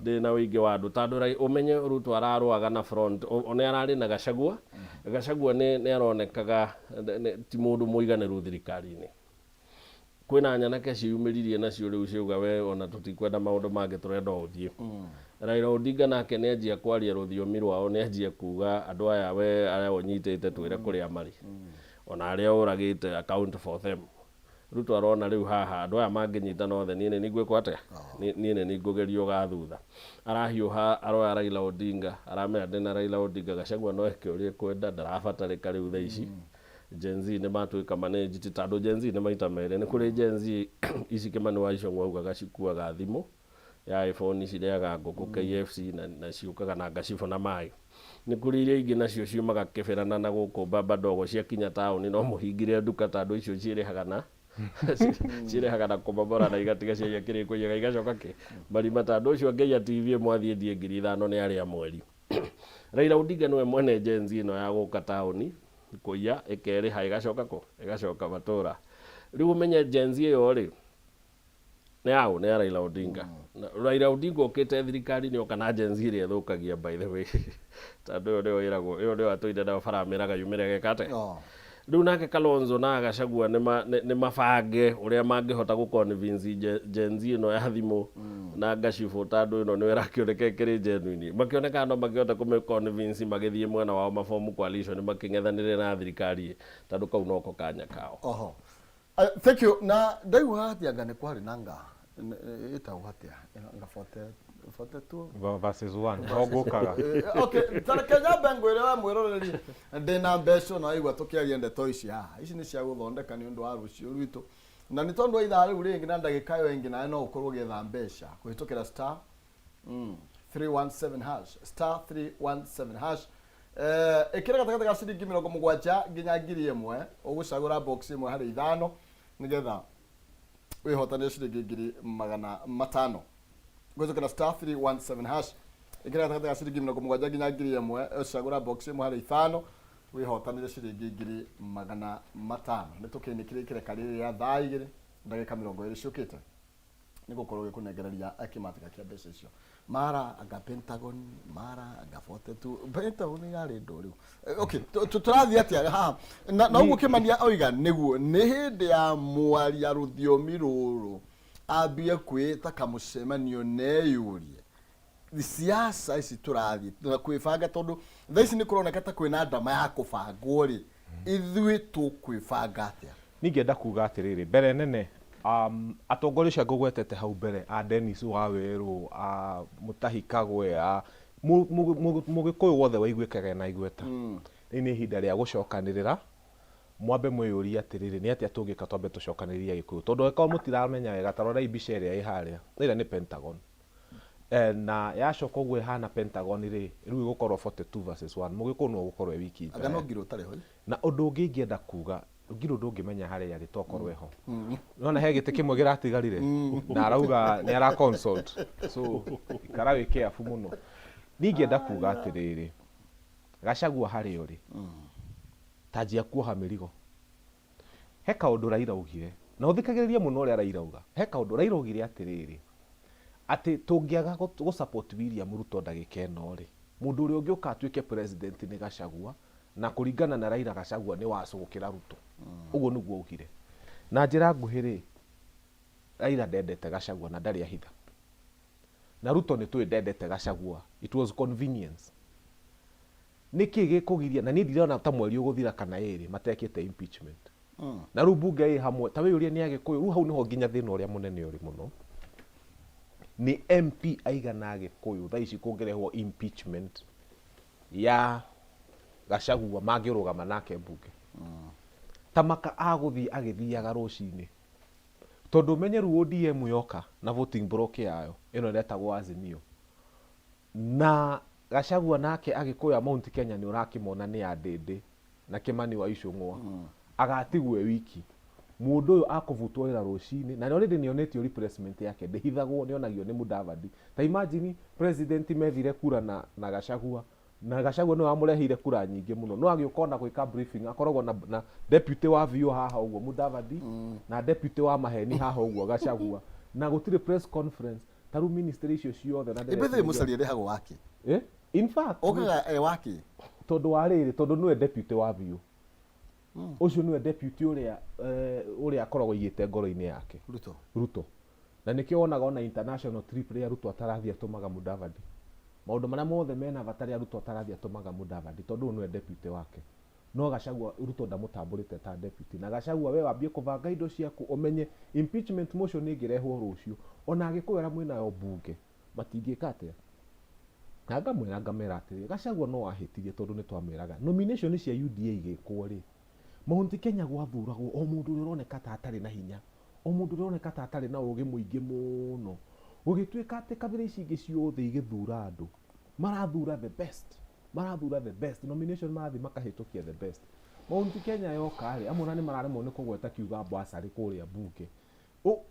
ndina wingi wa andu tandu umenye Ruto araruaga na front one arari na Gachagua ni aronekaga ti mundu muiganiru thirikari-ini kwina nyanake ciumiririe nacio riu ciuga we ona tutikwenda maundu mangi turenda uthie Raila Odinga nake ni anjia kwaria ruthiomi rwao ni anjia kuga andu aya we aria unyitite twire kuria mari ona aria uragite account for them Ruto arona riu haha andu aya manginyitana othe niĩ nĩngwĩkwo atia niĩ nĩngũgerio gathutha arahiũha aroya Raila Odinga aramenya ndina Raila Odinga Gachagua no eke ũrĩa kwenda ndarabatarĩka rĩu thaa ici Gen Z nĩ matuĩka managed tondũ Gen Z nĩ maita merĩ nĩ kũrĩ Gen Z ici Kimani wa Icũng'wa augaga cikuaga thimũ ya iPhone cirĩaga ngũkũ KFC na ciũkaga na ngacibũ na maĩ nĩ kũrĩ iria ingĩ nacio ciumaga kĩbĩrana na gũkũ Baba Ndogo ciakinya taũni no mũhingire nduka tondũ icio ciĩrĩhaga na cirehaga na kumabora na igatiga cia kiriko igacoka ki marima tandũ ũcio ngeia TV mwathie ndie 5,000 nĩ arĩa mweri Raila Odinga nĩwe mwene Gen Z ĩno ya gũka taũni kũiya ĩkerĩha ĩgacoka matũra rĩu ũmenye Gen Z ĩyo rĩ nĩ ya Raila Odinga Raila Odinga ũkĩte thirikari nĩ oka na Gen Z ĩrĩa ĩthũkagia by the way tandũ ũyũ nĩ atũire nao baramĩraga yumĩre gekate riu nake Kalonzo na Gachagua ni mabange uria mangihota guconvince Gen Z ino ya thimu na ngacibũ tandu ino niwe rakioneka kiri genuine makioneka no makihota kumeconvince magithie mwena wao mafomu coalition making'ethanire na thirikari tandu kau noko kanya kao thank you na ndaigu hatia ngane kwari nanga itawatia ngafote 42 versus 1 ogukaga okay Kenya bengo ile wa mwiroreri ndina mbeco na igwa tukiaria ndeto ici ici ni cia guthondeka ni undu wa rucio rwitu na ni tondu ithari ringi na ndagika yo ingi na no ukorwo getha mbeca kuhitukira star 317 hash star 317 hash ikira gatagata ga ciringi 70 nginya ngiri imwe ugucagura box imwe hari 5 nigetha wihotane ciringi ngiri 500 gwĩcokera star 317 hash ikira gatagata ga ciringi 70 nginya ngiri imwe ucagura box imwe hari 5 wihotanire ciringi ngiri 500 nitukinikire ikireka riri ya thaa 2 ndagika 20 ciukite nigukorwo gikunengereria akimatika kia mbeca icio mara anga Pentagon mara anga 42 Pentagon yari ndo riu okay turathia atia ha na uguo Kimani oiga niguo ni hindi ya mwaria ruthiomi ruru ambie kwita kamucemanio neyurie siasa ici turathie na kwibanga tondu thaa ici ni kuroneka ta kwina ndama ya kubangwo ri ithui tukwibanga atia ningĩenda kuga atĩrĩrĩ mbere nene atongoria cia ngũgwetete hau mbere a Dennis Waweru a Mutahi Kagwe a mũgĩkũyũ wothe waiguĩkaga na igweta rĩu nĩ ihinda rĩa gũcokanĩrĩra mwambe mwĩyũria atĩrĩrĩ nĩ atĩa tũngĩka twambe tũcokanĩrĩrie Gĩkũyũ tondũ angĩkorwo mũtiramenya wega ta rora mbica ĩrĩa ĩ harĩa ĩrĩa nĩ Pentagon na yacoka ũguo ĩhana Pentagon rĩ rĩu ĩgũkorwo 42 versus 1 mũgĩkũyũ no gũkorwo ĩ wiki anga no ngiro ũtarĩ ho na ũndũ ũngĩ ingĩenda kuga ngiro ndũngĩmenya harĩa arĩ tokorwo eho nona he gĩtĩ kĩmwe gĩratigarire na arauga nĩ ara consult so ikara wĩ careful mũno ningĩenda kuga atĩrĩrĩ Gachagua harĩa ũrĩ tanjia kuoha mĩrigo he kaũndũ Raila augire na ũthikagĩrĩrie mũno ũrĩa Raila auga he kaũndũ Raila augire atĩrĩrĩ atĩ tũngĩaga gũ support William Ruto ndagĩka ĩno rĩ mũndũ ũrĩa ũngĩũka atuĩke president nĩ Gachagua na kũringana na Raila Gachagua nĩ wacũgũkĩra Ruto ũguo nĩguo augire na njĩra nguhĩ rĩ Raila ndendete Gachagua na ndarĩ ahitha na Ruto nĩ tũĩ ndendete Gachagua it was convenience nĩkĩ gĩkũgiria na niĩ ndirona ta mweri ũgũthira kana ĩrĩ matekĩte impeachment na rĩu bunge ĩ hamwe ta wĩyũria nĩ Agĩkũyũ rĩu hau nĩho nginya thĩna ũrĩa mũnene ũrĩ mũno ni MP aigana Gĩkũyũ thaa ici kũngĩrehwo impeachment ya Gachagua mangĩrũgama nake bunge tamaka agũthiĩ agĩthiaga rũcinĩ tondũ ũmenye rĩu ODM yoka na voting block yayo ĩno ĩretagwo Azimio na Gachagua nake Agĩkũyũ a Mount Kenya nĩ ũrakĩmona nĩ andĩndĩ na Kĩmani wa Icũng'wa agatigwo wiki mũndũ ũyũ akũvutwo wĩra rũcinĩ na already nĩonetio replacement yake ndĩhithagwo nĩonagio nĩ Mudavadi ta imagine president methire kura na Gachagua na Gachagua nĩwe wamũreheire kura nyingĩ mũno no agĩũka na gwĩka briefing akoragwo na deputy wa VO haha ũguo Mudavadi na deputy wa Maheni haha ũguo Gachagua na gũtirĩ press conference ta rĩu ministry icio ciothe na ndĩbethĩ mũcaria rĩhagwo wake in fact ogaga wake tondũ warĩrĩ tondũ nĩwe deputy wa VO ucio niwe deputy uria akoragwo igite ngoro-inĩ yake Ruto na nikio wonaga ona international trip ria Ruto atarathia tumaga Mudavadi maundu maria mothe mena bata ria Ruto atarathia tumaga Mudavadi tondu niwe deputy wake no Gachagua Ruto ndamutambũrĩte ta deputy na Gachagua we wambie kũbanga indo ciaku umenye impeachment motion ĩngĩrehwo rũciũ ona Agĩkũyũ arĩa mwĩnayo bunge matingĩka atĩa na ngamera atĩrĩ Gachagua no ahĩtirie tondu nĩ twamwĩraga nomination cia UDA igĩkwo rĩ Mount Kenya gwathuragwo o mũndũ ũrĩa ũroneka ta atarĩ na hinya o mũndũ ũrĩa ũroneka ta atarĩ na ũgĩ mũingĩ mũno gũgĩtuĩka atĩ kabira ici ingĩ ciothe igĩthura andũ marathura the best nomination mathi makahĩtũkia the best Mount Kenya yoka rĩ amwe nĩ mararemwo nĩ kũgweta kiuga Mbasarĩ kũrĩa bunge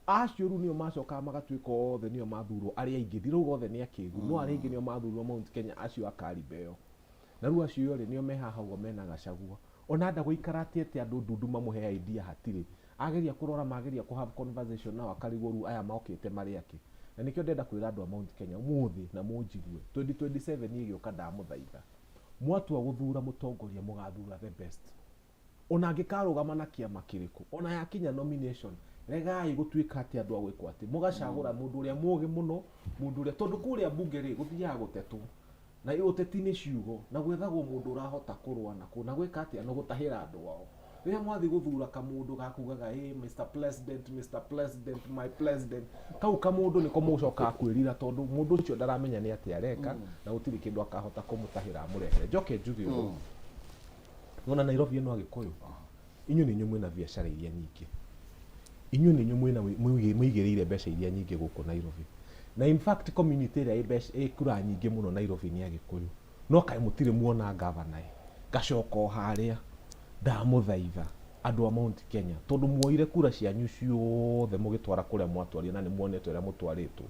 acio rĩu nĩo macokaga magatuĩka othe nĩo mathurwo arĩa aingĩ ndirauga othe nĩ akĩgu no arĩa aingĩ nĩo mathurwo Mount Kenya acio akaribeo na rĩu acio rĩ nĩo me haha ũguo mena Gachagua ona nda gũikara atĩ andũ ndundu mamũhe idea hatirĩ ageria kũrora mageria kũ have conversation nao akarigwo rĩu aya mokĩte marĩ akĩ na nĩkĩo ndenda kwĩra andũ a Mount Kenya mũthĩ na mũnjigue 2027 ĩgĩũka ndamũthaitha mwatua gũthura mũtongoria mũgathura the best ona angĩkarũgama na kĩama kĩrĩkũ ona yakinya nomination regai gũtuĩka atĩ andũ a gwĩkwo atĩ mũgacagũra mũndũ ũrĩa mũgĩ mũno mũndũ ũrĩa tondũ kũrĩa bunge rĩ gũthiaga gũtetwo na ũteti nĩ ciugo na gwethagwo mũndũ ũrahota kũrũa na gwĩka atĩa no gũtahĩra andũ wao rĩrĩa mwathi gũthura kamũndũ gakugaga Mr President my president kau kamũndũ nĩko mũcoka kwĩrira tondũ mũndũ ũcio ndaramenya nĩ atĩa areka na gũtirĩ kĩndũ akahota kũmũtahĩra amũrehere njoke njuge ũguo nona Nairobi ĩno Agĩkũyũ inyuĩ nĩ inyuĩ mwĩna biacara iria nyingĩ inyuĩ nĩ inyuĩ mwĩna mũigĩrĩire mbeca iria nyingĩ gũkũ Nairobi na in fact community ĩrĩa ĩkura nyingĩ mũno Nairobi nĩ Agĩkũyũ no kaĩ mũtirĩ muona governor gacoka harĩa ndamũthaitha andũ a Mount Kenya tondu muoire kura cianyu ciothe mũgĩtwara kũrĩa mwatwaria na nĩ muonete ũrĩa mũtwarĩtwo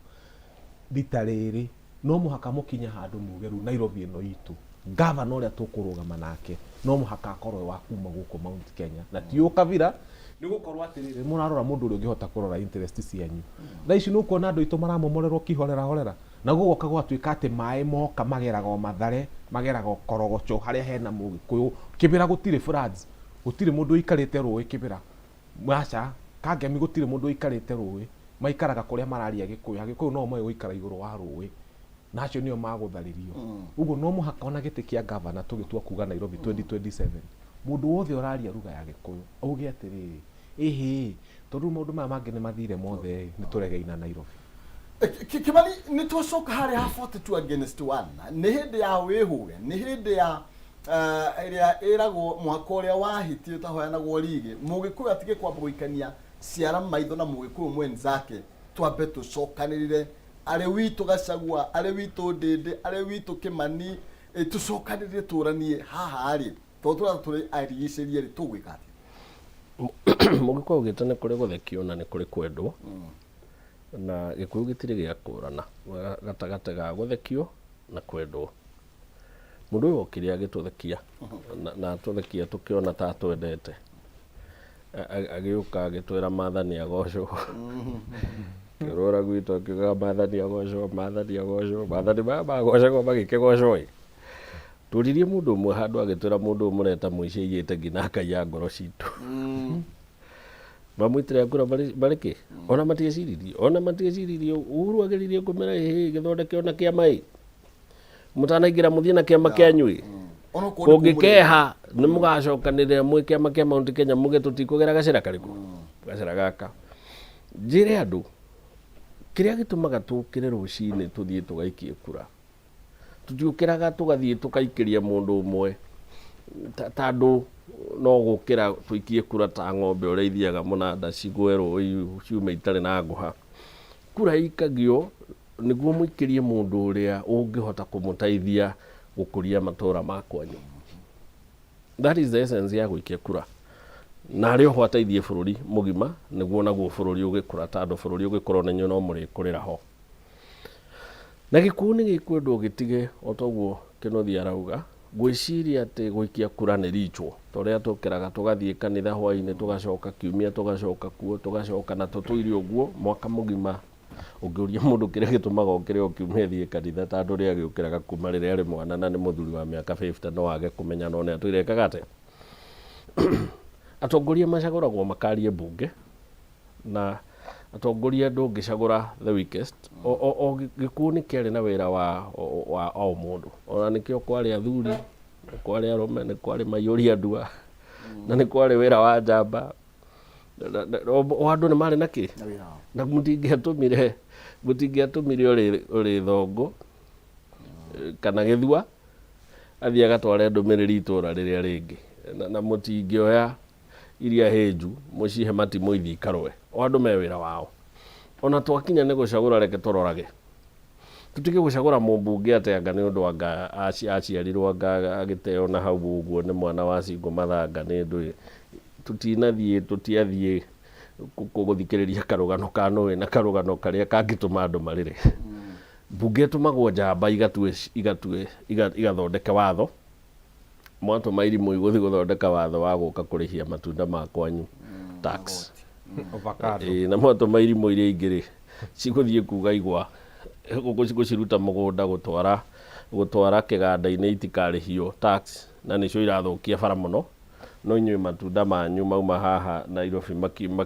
rita rĩrĩ no mũhaka mũkinya handũ muge rĩu Nairobi ĩno itũ governor ũrĩa tũkũrũgama nake no mũhaka akorwo wa kuma gũkũ Mount Kenya na ti ũkabira nĩ gũkorwo atĩrĩrĩ mũrarora mũndũ ũrĩa ũngĩhota kũrora interest cianyu thaa ici nĩũkuona andũ aitũ maramomorerwo kĩhorera na gũgoka gwatuĩka atĩ maĩ moka mageraga o Mathare mageraga o Korogocho harĩa hena Mũgĩkũyũ Kĩbĩra gũtirĩ floods gũtirĩ mũndũ ũikarĩte rũĩ Kĩbĩra mwaca Kangemi gũtirĩ mũndũ ũikarĩte rũĩ maikaraga kũrĩa mararia Agĩkũyũ no moe gũikara igũrũ wa rũĩ nacio nĩo magũtharĩrio ũguo no mũhaka ona gĩtĩ kĩa governor tũgĩtua kuga Nairobi 2027 mũndũ wothe ũraria lugha ya Gĩkũyũ auge atĩrĩrĩ ihi tondu maundu maya mangi ni mathire mothe ni turegeina Nairobi. Kimani ni twacoka hari ha 42 against 1 ni hindi ya wihuge ni hindi ya iria iragwo mwaka uria wahitio tahoyanagwo ligi mugikuyu atige kwamba guikania ciara maitho na mugikuyu mwenzake twambe tucokanirire ari witu Gachagua ari witu Ndindi ari witu Kimani tucokanirire turanie haha ari totura turi arigicirie ri tugwika ati mugikuyu gitane kuri guthekio na ni kuri kwendwo na gikuyu gitiri gia kurana gatagate ga guthekio na kwendwo mundu uyu okiri agituthekia na tuthekia tukiona ta twendete agiuka agitwira maathani agocwo kirora gwitu akiga maathani agocwo maathani magocwo magikigocwo turirie mundu umwe handu agitwira mundu umureta muici iyite ngina akaiya ngoro citu mamwitire ngura bariki ona matieciririe Uhuru agiririe kumera githondeke ona kiama mutanaingira muthie na kiama kianyui kungikeha ni mugacokanirira mwi kiama kia Mount Kenya muge tutikugera gacira kariku gacira gaka njire andu kiria gitumaga tukire rucini tuthie tugaikie kura tutiukiraga tugathie tukaikiria mundu umwe tandu no gukira tuikie kura ta ng'ombe uria ithiaga munanda cigweru ciume itari na nguha kura ikagio niguo muikirie mundu uria ungihota kumutaithia gukuria matura makwanyu. That is the essence ya guikia kura na ari ho ataithie bururi mugima niguo naguo bururi ugikura tandu bururi ugikorwo na nyono muri kurira ho na gikuni gikwendwo gitige otoguo Kinothi arauga gwiciria ati guikia kura ni richo toria tukiraga tugathie kanitha hwaini tugacoka kiumia tugacoka kuo tugacoka na tutuiri uguo mwaka mugima ungiuria mundu kiria gitumaga ukire ukiumia thie kanitha tandu ria giukiraga kuma riria ari mwana na ni muthuri wa miaka 50 no age kumenya no ne atwirekaga ate atongoria macaguragwo makarie bunge na atongoria ndungicagura the weakest o gikuni kiari na wira wa o mundu ona nikio kwari athuri kwari arume ni kwari mayuri andua na ni kwari wira wa njamba o andu ni mari naki na mutingiatumire uri thongo kana githua athia gatware ndumiriri itura riria ringi na mutingioya iria heju mucihe matimu ithi ikarwe o andu me wira wao ona twakinya ni gucagura reke turorage tutige gucagura mumbunge ateanga ni undu anga aciarirwo anga agiteo na hau uguo ni mwana wa Cingo Mathanga ni ndu tutiathie kuguthikiriria karugano ka noe na karugano karia kangituma andu marire bunge tumagwo njamba igathondeke watho mwato mairi muiguthi guthondeka watho wa guka kurihia matunda makwanyu tax avocado na mwato mairi muire ingiri ciguthie kuga igwa guciruta mugunda gutwara kiganda-ini itikarihio tax na nicio irathukia bara muno no inyui matunda manyu mauma haha Nairobi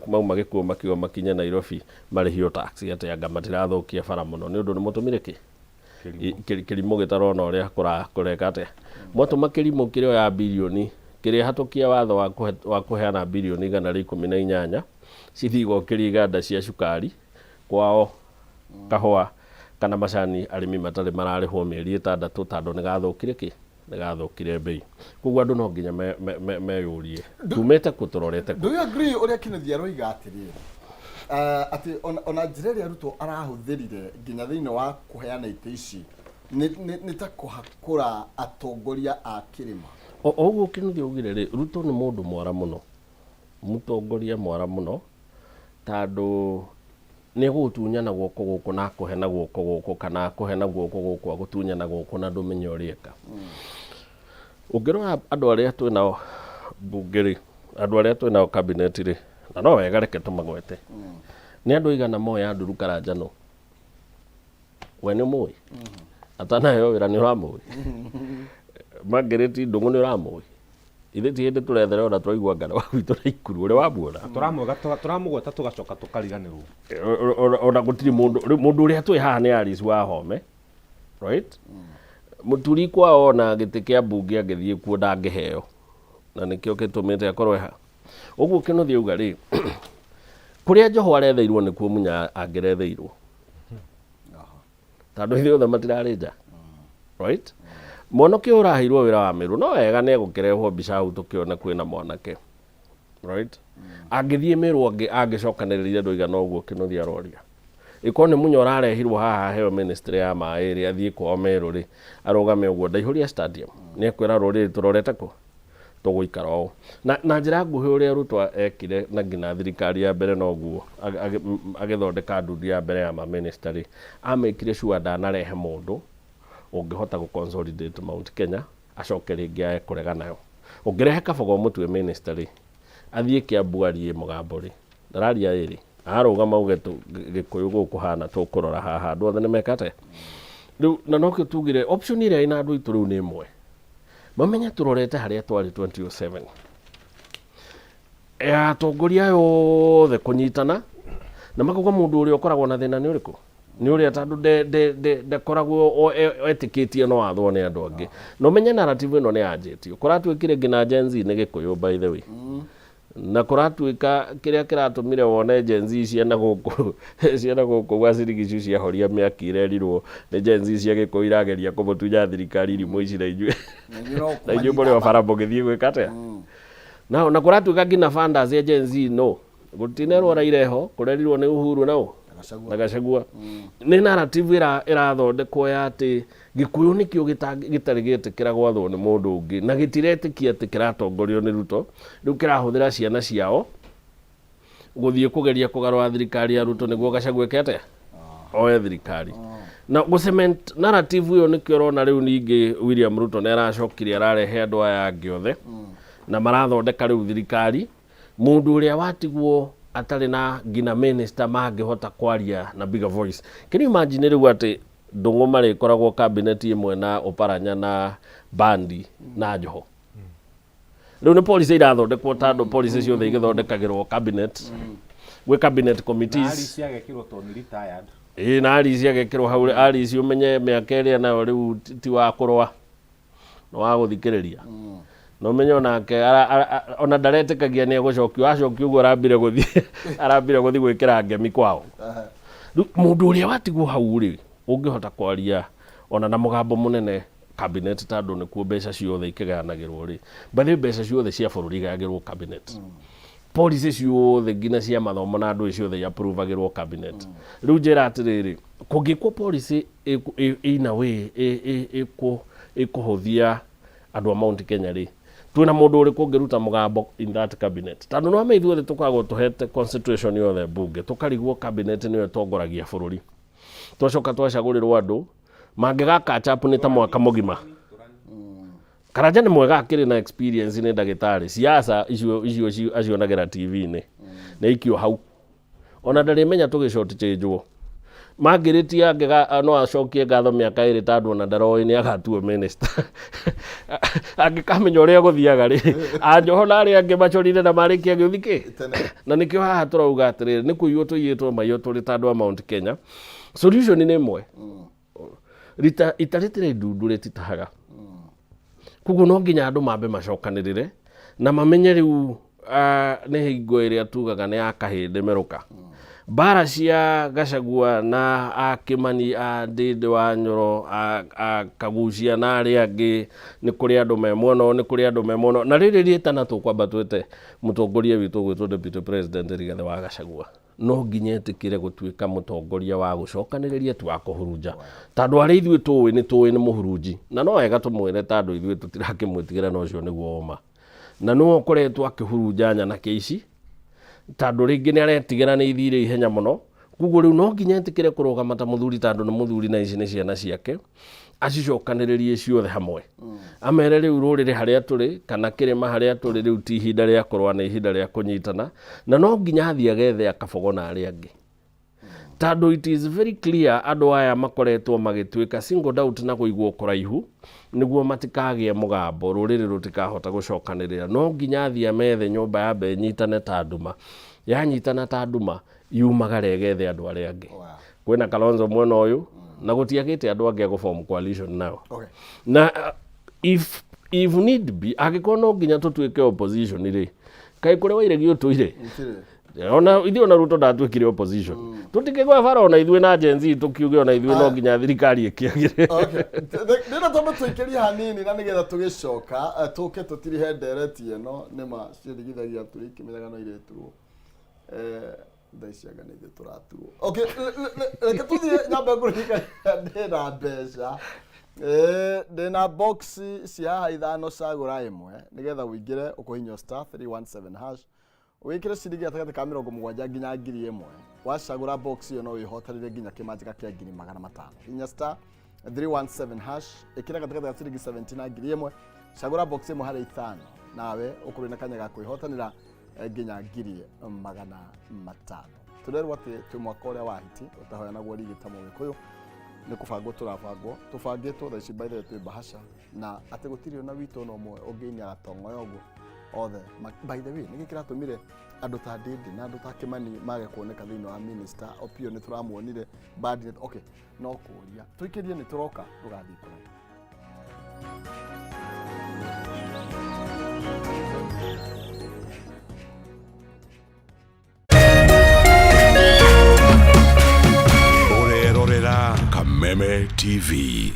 mauma gikuo makiwa makinya Nairobi marihio tax ateanga matirathukia bara muno ni undu ni mutumire ki kirimo gitarona uria kureka ate mwatuma kirimo kirio ya bilioni kiria hatukia watho wa kuheana bilioni 118 cithigo kiriganda cia cukari kwao kahua kana macani arimi matari mararihwo mieri 6 tandu ni gathukire ki ni gathukire bei koguo andu no nginya meyurie tumete kuturorete do you agree uria Kinothi aroiga atiri ati ona njira ruto arahuthirire nginya thiini wa kuheana ite ici ni ta kuhakura atongoria a kirima oguo Kinothi augire ri Ruto ni mundu mwara muno mutongoria mwara muno tandu ni gutunyana guoko guku na kuhena guoko guku kana kuhena guoko guku gutunyana guku na ndumenya urieka ungirora andu aria twinao bungeri andu aria twinao cabinet ri na no wega reke tumagwete ni andu igana moya Nduru Karanja no we ni mui atana yo wira ni uramui Margaret Ndungu ni uramui ithe ti hindi turethere ona turaigua ngana wa gwitu na ikuru uri wamuona turamugweta tugacoka tukariganirwo ona gutiri mundu uria twi haha ni Alice Wahome right muturi kwa ona giti kia bunge agithie kuo ndangiheo na nikio gitumite akorwe ha Ũguo Kĩnuthia auga rĩ kũrĩa Njoho aretheirwo nĩkuo Munya angĩretheirwo tondũ ithuĩ othe matirarĩ nja right mwanake ũraheirwo wĩra wa Meru no wega nĩ egũkĩrehwo mbica hau tũkĩone kwĩna mwanake right angĩthiĩ Meru angĩcokanĩrĩria andũ aigana ũguo Kĩnuthia aroria ĩkorwo nĩ Munya ũrarehirwo haha heo ministry ya maĩ ĩrĩa athiĩ kwao Meru rĩ arũgame ũguo Ndaihũria stadium nĩ ekwĩra rũrĩrĩ tũrorete kũ tũgũikara ũũ na njĩra nguhĩ ũrĩa Ruto ekire na nginya thirikari ya mbere noguo agĩthondeka nduthi ya mbere ya ma-ministry amekire sure ndanarehe mũndũ ũngĩhota gũ-consolidate Mount Kenya acoke rĩngĩ ae kũrega nayo ũngĩrehe Kabogo mũtwe ministry athiĩ Kiambu arie mũgambo rĩ ndararia ĩrĩ arũgama uge Gĩkũyũ gũkũ hana tũkũrora haha andũ othe nĩmekate rĩu na nokĩo tugire option ĩrĩa ĩna andũ aitũ rĩu nĩ ĩmwe mamenye tũrorete harĩa twarĩ 2007 atongoria yothe kũnyitana na makauga mũndũ ũrĩa ũkoragwo na thĩna nĩ ũrĩkũ nĩ ũrĩa tondũ ndekoragwo etĩkĩtie no wathwo nĩ andũ angĩ na ũmenye narrative ĩno nĩ yanjĩtio kũratuĩkire nginya Gen Z nĩ Gĩkũyũ by the way na kũratuĩka kĩrĩa kĩratũmire wone Gen Z ciana gũkũ gwa Sirigishu ciahoria mĩaki irerirwo nĩ Gen Z cia Gĩkũyũ irageria kũmũtunya thirikari irimũ ici na inyuĩ mũrĩ o bara mũgĩthiĩ gwĩka atĩa na kũratuĩka nginya funders ya Gen Z no gũtinerwo Raireho kũrerirwo nĩ Uhuru na Gachagua nĩ narrative ĩrathondekwo ya atĩ Gĩkũyũ nĩkĩo gĩtarĩ gĩtĩkĩra gwathwo nĩ mũndũ ũngĩ na gĩtiretĩkia atĩ kĩratongorio nĩ Ruto rĩu kĩrahũthĩra ciana ciao gũthiĩ kũgeria kũgarũra thirikari ya Ruto nĩguo Gachagua eke atĩa oe thirikari na gũcement narrative ĩyo nĩkĩo ũrona rĩu ningĩ William Ruto nĩ aracokire ararehe andũ aya angĩ othe na marathondeka rĩu thirikari mũndũ ũrĩa watigwo atarĩ na ngina minister mangĩhota kwaria na bigger voice can you imagine rĩu atĩ Ndung'u marĩkoragwo cabinet ĩmwe na Oparanya na Bandi na Njoho rĩu nĩ policy irathondekwo tondũ policy ciothe igĩthondekagĩrwo cabinet gwĩ cabinet committees na Alice agekĩrwo hau Alice ũmenye mĩaka ĩrĩa nayo rĩu ti wa kũrũa no wa gũthikĩrĩria no menyo nake ona ndaretĩkagia nĩ egũcokio acokio ũguo arambire gũthiĩ gwĩkĩra ngemi kwao mũndũ ũrĩa watigwo hau rĩ ũngĩhota kwaria ona na mũgambo mũnene cabinet tondũ nĩkuo mbeca ciothe ikĩgayanagĩrwo rĩ bathĩ mbeca ciothe cia bũrũri igayagĩrwo cabinet policy ciothe nginya cia mathomo na andũ ciothe iaprovagĩrwo cabinet rĩu njĩra atĩrĩrĩ kũngĩkwo policy ina way ĩkũhũthia andũ a Mount Kenya rĩ twĩna mũndũ ũrĩkũ ũngĩruta mũgambo in that cabinet tondũ no meithuĩ othe tũkoragwo tũhete concentration yothe bunge tũkarigwo cabinet nĩyo ĩtongoragia bũrũri twacoka twacagũrĩrwo andũ mangĩgaka chapu nĩ ta mwaka mũgima Karanja nĩ mwega akĩrĩ na experience nĩ ndagĩtarĩ siasa icio acionagĩra TV-inĩ na ikio hau ona ndarĩmenya tũgĩshort changewo mangĩrĩtia no acokie ngatho mĩaka ĩrĩ tondũ ona ndaroĩ nĩ agatuo minister angĩkamenya ũrĩa gũthiaga rĩ Njoho na arĩa angĩ macorire na marĩkia gĩũthikĩ na nĩkĩo haha tũrauga atĩrĩrĩ nĩ kũiywo tũiyĩtwo maiyũ tũrĩ tandũ a Mount Kenya solution nĩ ĩmwe itarĩtĩrĩ ndundu rĩtitahaga koguo no nginya andũ mambe macokanĩrĩre na mamenye rĩu nĩ hingo ĩrĩa tugaga nĩ ya kahĩndĩ merũka bara cia Gachagua na Kimani Ndindi wa Nyoro Kagucia na arĩa angĩ nĩ kũrĩ andũ me muono na rĩrĩ rĩtana tũkwamba twete mũtongoria witũ gwĩtwo deputy president Rigathĩ wa Gachagua no nginya etĩkĩre gũtuĩka mũtongoria wa gũcokanĩrĩria tu wa kũhurunja tondũ arĩa ithuĩ tũĩ nĩ mũhurunji na no wega tũmwĩre tondũ ithuĩ tũtirakĩmwĩtigĩra na ũcio nĩguo oma na no ũkoretwo akĩhurunja nyanake ici tondũ rĩngĩ nĩ aretigĩra nĩ ithire ihenya mũno koguo rĩu no nginya etĩkĩre kũrũgama ta mũthuri tondũ nĩ mũthuri na ici nĩ ciana ciake acicokanĩrĩrie ciothe hamwe amere rĩu rũrĩrĩ harĩa tũrĩ kana kĩrĩma harĩa tũrĩ rĩu ti ihinda rĩa kũrũa na ihinda rĩa kũnyitana na no nginya athiĩ agethe Kabogo na arĩa angĩ tondũ it is very clear andũ aya makoretwo magĩtuĩka singled out na kũigwo kũraihu nĩguo matikagĩe mũgambo rũrĩrĩ rũtikahota gũcokanĩrĩra no nginya athiĩ amethe nyũmba ya mbe nyitane ta nduma yanyitana ta nduma yumagare gethe andũ arĩa angĩ kwĩna Kalonzo mwena ũyũ na gũtiagĩte andũ angĩ gũform coalition nao na if need be angĩkorwo no nginya tũtuĩke opposition rĩ kai kure waire giutuire ona ithuĩ ona Ruto ndatwĩkire opposition tũtikĩgwe bara ona ithuĩ na Gen Z tũkiuge ona ithuĩ no nginya thirikari ĩkĩagĩre. Ndĩna tondũ tũikĩrie hanini na nĩgetha tũgĩcoka tũke tũtirihe ndereti ĩno nĩma ciĩrigithagia tũrĩkĩmenyaga no iretuo ndaiciaga nĩ ithuĩ tũratuo. Okay, reke tũthiĩ nyambe ngũrĩka ndĩna mbeca ndĩna box cia haha ithano cagũra ĩmwe nĩgetha ũingĩre ũkũhinyia *317# wikire ciringi atagati ka 70 nginya 1000 wacagura box iyo no wihotarire nginya kimanjika kia 500 inya *317# ikira gatagati ka ciringi 70 na 1000 cagura box imwe hari 5 nawe ukurina kanya ga kwihotanira nginya 500 turerwa ati tu mwaka uria wahiti utahoya naguo rigita mu gikuyu ni kubangwo turabangwo tubangitwo thaici by the way twi bahasha na ati gutirio na wito no mwe unginya gatongo yoguo othe by the way niki kiratumire andu ta Ndindi na andu ta Kimani mage kuoneka thiini wa minister Opio ni turamuonire bad. Okay, no kuria tuikirie ni turoka rugathi kura Orerorera Kameme TV.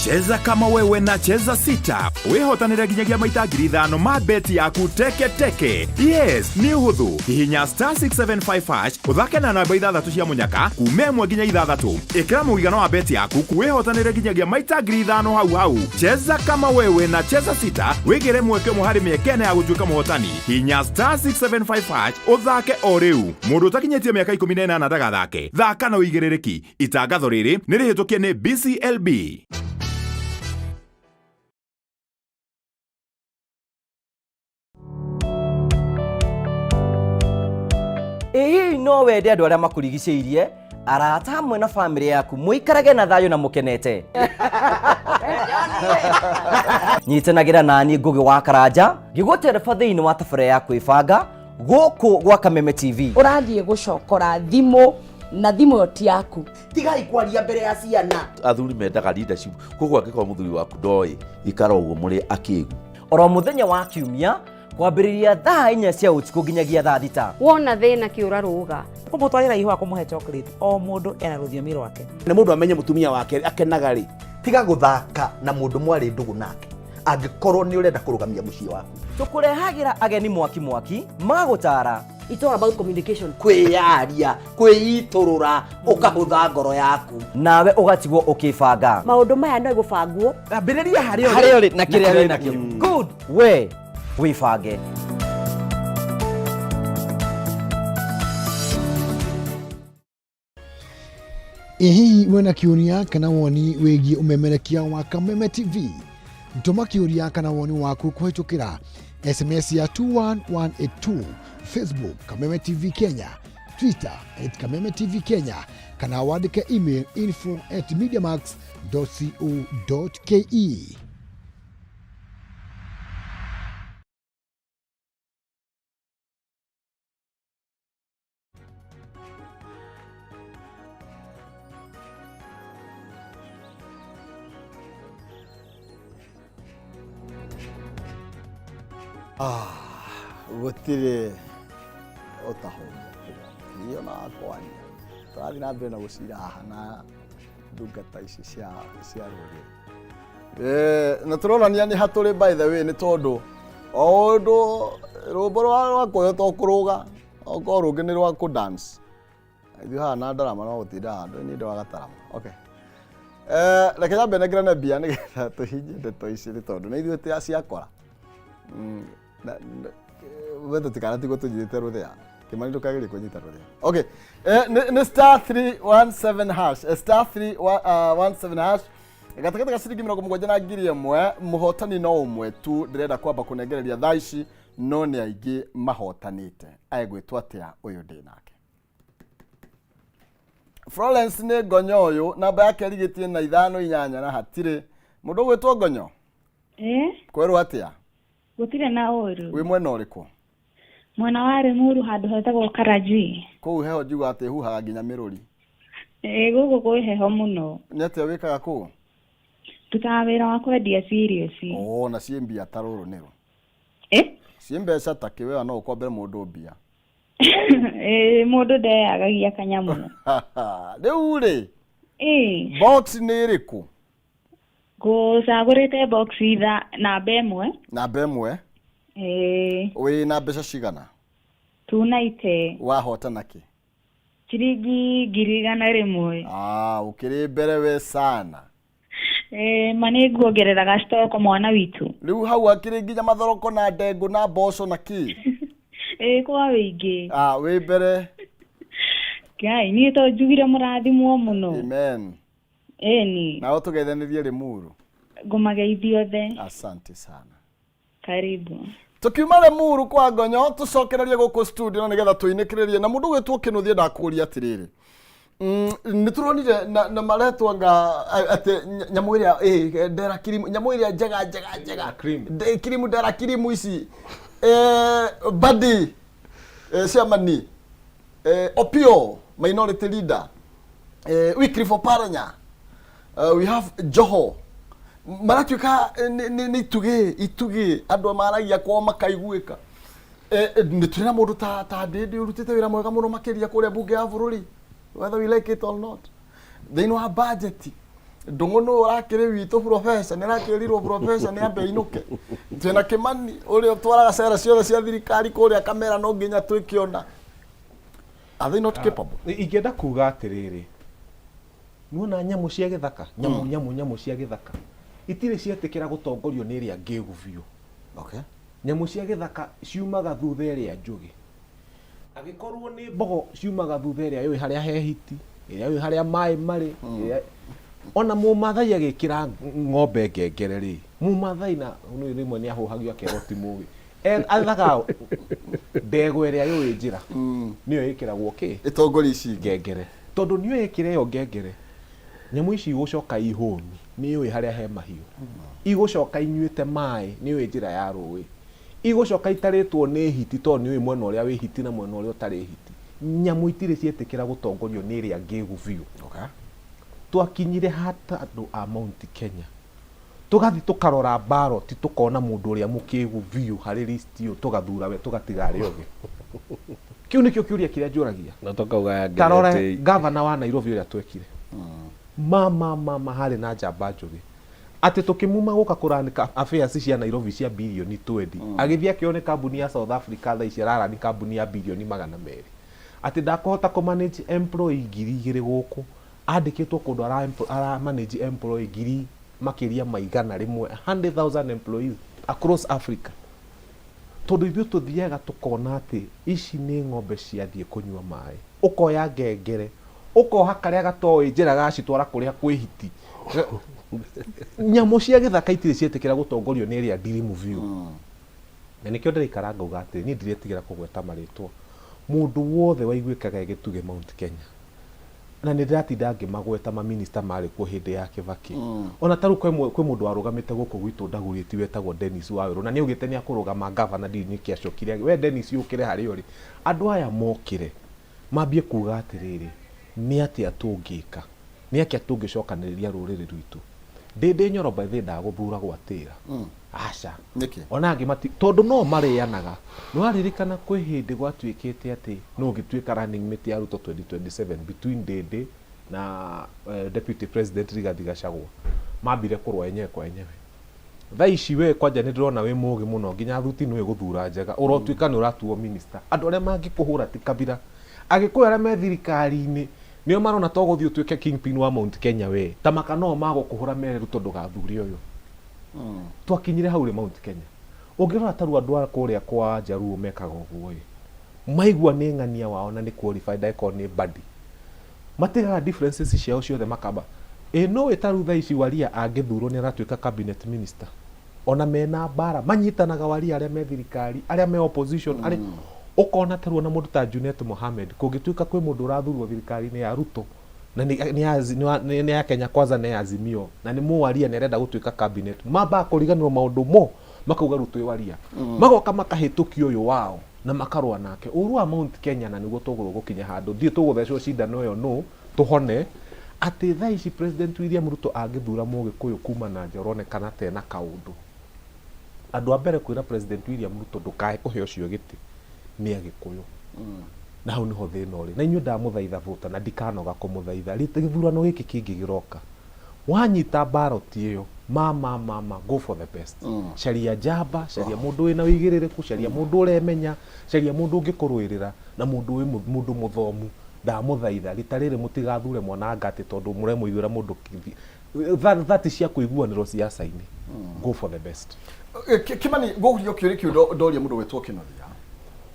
Cheza kama wewe na cheza sita. Wehotanira ginyagia maita 5,000 ma beti yaku teke teke. Yes, ni huthu. Hihinya *675# uthake na namba 6 cia munyaka kume 1 nginya 6. Ikira mugigano wa beti yaku kuwehotanira ginyagia maita 5,000 hau hau. Cheza kama wewe na cheza sita. Wigire mweke muhari miekene ya gutuika muhotani. Hihinya *675# uthake o riu. Mundu utakinyetie miaka 18 ndagathake. Thaka na uigirereki. Itangatho riri nirihitukie ni BCLB. No wende andu aria makurigicĩirie arata hamwe na family yaku muikarage na thayo na mukenete. Nyitanagira nani Ngugi wa Karanja ngigutereba thiini wa tabara ya kwibanga guku gwa Kameme TV. Urathie gucokora thimu na thimu yoti yaku tigai kwaria mbere ya ciana. Athuri mendaga leadership koguo angĩkorwo mũthuri waku ndoi ikara ũguo mũrĩ akĩgu. Oro muthenya wa kiumia kwambĩrĩria thaa 4 cia ũtukũ nginyagia thaa 6. Wona thĩna kĩũra rũga kumutwarira ihwa kumuhe chocolate o mundu ena rũthiomi rwake. Na mundu amenye mutumia wake akenaga ri tiga guthaka na mundu mwari ndugu nake angikorwo ni urenda kurugamia muciĩ waku. Tukurehagira ageni mwaki magutara. It's all about communication. Kwiyaria kwiiturura ukahutha ngoro yaku nawe ugatigwo ukibanga. Maundu maya no igubangwo ambiriria hari ori na kiria wina kio. Good we wibange. Hihi wena kiuria kana woni wigie umemerekia wa Kameme TV? Ntuma kiuria kana woni waku kuhitukira SMS ya 21182, Facebook Kameme TV Kenya, Twitter @Kameme TV Kenya, kana wandike email info@mediamax.co.ke. Gutire otahomo iyo na kwani twathi na mbere na gucira haha na ndungata ici cia rũrĩrĩ na tũronania nĩ hatũrĩ by the way nĩ tondũ o ũndũ rũmbo rwa kwĩhota kũrũga okorwo rũngĩ nĩ rwa kũ dance ithuĩ haha na ndarama no gũtinda handũ nĩ ndĩ wa gatarama. Okay, reke nyambe nengere mbia nĩgetha tũhingie ndeto ici nĩ tondũ nĩ ithuĩ tĩ ciakora wewe tikana tiko tujite ruthia Kimani ndukagire kunyita ruthia. Okay, ni *317# *317# gatakata ka ciringi 70,000 muhotani no umwe tu ndirenda kwamba kunengereria thaa ici no ni aingi mahotanite aigwitwa atia uyu ndinake. Florence ni Ngonyo uyu namba yake rigitie na 5 na hatire mundu gwitwo Ngonyo kweru atia gutire na oru wi mwena uriku mwena wa Rimuru handu hetagwo Karaji kuu heho njuga ati huhaga nginya miruri gugu kwi heho muno ni atia wikaga kuu tutawira wa kwendia serious na ciembia taruru nero ci mbeca ta kiwe no ukombere mundu mbia mundu ndeagagia kanyamu riu ri box ni iriku ngucagurite box namba ĩmwe wi na mbeca cigana 290 wahotana ki ciringi 100,000 ukiri mbere we sana mani nguongereraga stock mwana witu riu hau akiri nginya mathoroko na ndengu na mboco na ki kwa wingi wi mbere Ngai ni to njugire murathimwo muno amen ni na utugeithanirie Limuru ngumageithia othe asante sana karibu tukiuma Limuru kwa Ngonyo tucokererie guku studio nigetha tuinikiririe na mundu gwitwo kinuthie ndakuria atiriri nituronire na maretwa nga ate nyamu iria ndera kirimu nyamu iria njega kirimu ndera kirimu ici badi Siamani Opio minority leader Wycliffe Oparanya we have Joho maratuika ni ituge andu amaragia kwa makaiguika ni turina mundu ta ndindi urutite wira mwega muno makiria kuria bunge ya bururi whether we like it or not they know a budget ndungono urakiri witu professor ni rakirirwo professor ni ambe inuke twina Kimani uri twaraga cera ciothe cia thirikari kuria kamera no nginya twikiona are they not capable ingenda kuga atiriri nuona nyamu cia githaka nyamu cia githaka itire cietikira gutongorio ni ria ngegu biu nyamu cia githaka ciumaga thutha iria njugi agikorwo ni mbogo ciumaga thutha iria yoi haria hehiti iria yoi haria mai mari ona mumathai agikira ng'ombe ngengere ri mumathai na no rimwe ni ahuhagio akeroti mugi athaga ndego iria yoi njira niyo ikiragwo ki itongori ici ngengere tondu niyo ikire yo ngengere nyamu ici gucoka ihoni niyo haria he mahiu igucoka inyuite mai niyo njira ya ruwi igucoka itaritwo ni hiti to niyo mwena uria wi hiti na mwena uria utari hiti nyamu itire cietikira gutongorio ni ria ngegu biu twakinyire hata andu a Mount Kenya tugathi tukarora ballot tukona mundu uria mukigu biu hari list yo tugathura we tugatiga ri oge kiu nikio kiuria kiria njuragia na tukauga ya tarora governor wa Nairobi uria twekire mama hari na njamba njugi ati tukimuma guka kuranika affairs cia Nairobi cia bilioni 20 agithia kione kambuni ya South Africa tha ici rara ni kambuni ya bilioni 200 ati ndakohota ku manage employee 2,000 guku andikitwo kundu ara manage employee 1,000 makiria maigana rimwe 100,000 employees across Africa tondu ithu tuthiaga tukona ati ici ni ng'ombe ciathie kunywa mai ukoya ngengere ukoha karia gatoi njira gacitwara kuria kwihiti nyamu cia githaka itire cietikira gutongorio ni ria ndirimu biu na nikio ndirikara ngauga ati ni ndiretigira kugweta maritwa mundu wothe waiguikaga igituge Mount Kenya na ndiratinda ngimagweta ma minister mari ku hindi ya Kibaki ona taru kwe mundu warugamite guku gwitu ndaguriti wetagwo Dennis Waweru na ni ugite ni akurugama governor ndini kiacokire we Dennis ukire hari uri andu aya mokire mambie kuga atiriri ni atia tungika ni akia tungicokaniriria ruriri rwitu ndindi nyoro by the ndaguthura gwatira aca niki ona angi mati tondu no marianaga no aririkana kwi hindi gwatuikite ati no gituika running mate ya Ruto 2027 between Ndindi na deputy president Rigathi Gachagua mambire kurwa enyewe kwa enyewe tha ici we kwanja ni ndirona wi mugi muno nginya thuti no iguthura njega urotuika ni uratuo minister andu aria mangikuhura ti Kabira agikuya aria me thirikari-ini nio marona to guthio tuike kingpin wa Mount Kenya we tamaka no magukuhura mere Ruto ndugathuri uyu twakinyire hau ri Mount Kenya ungirora taru andu a kuria kwa Jaruo mekaga uguo maigua ni ng'ania wao na ni qualified icon ni badi matigaga differences ciao ciothe makamba no etaru tha ici Waria angithurwo ni aratuika cabinet minister ona mena bara manyitanaga Waria aria me thirikari aria me opposition ari ukona taru na mundu ta Junet Mohamed kungituika kwi mundu urathurwo thirikari-ini ya Ruto na ni ya Kenya Kwanza na Azimio na ni Waria ni arenda gutuika cabinet mamba kuriganirwo maundu mo makauga Ruto Waria magoka makahitukio uyu wao na makarwa nake urua Mount Kenya na niguo tuguru gukinya handu thie tuguthecwo cindano yo no tuhone ati tha ici president William Ruto angithura Mugikuyu kuma na nja uronekana tena kaundu andu a mbere kwira President William Ruto ndukae kuhe ucio giti ni agikuyu na hau niho thina uri na inyu ndamuthaitha vota na ndikanoga kumuthaitha githurano giki kingi giroka wanyita ballot iyo mama go for the best sharia jamba sharia mundu wina wigiririku sharia mundu uremenya sharia mundu ungikurwirira na mundu wi mundu muthomu ndamuthaitha rita riri mutigathure mwana ngati tondu muremuithura mundu that cia kuiguaniro siasa-ini go for the best Kimani gohurio kiuri kiudo doria mundu wetwo Kinothia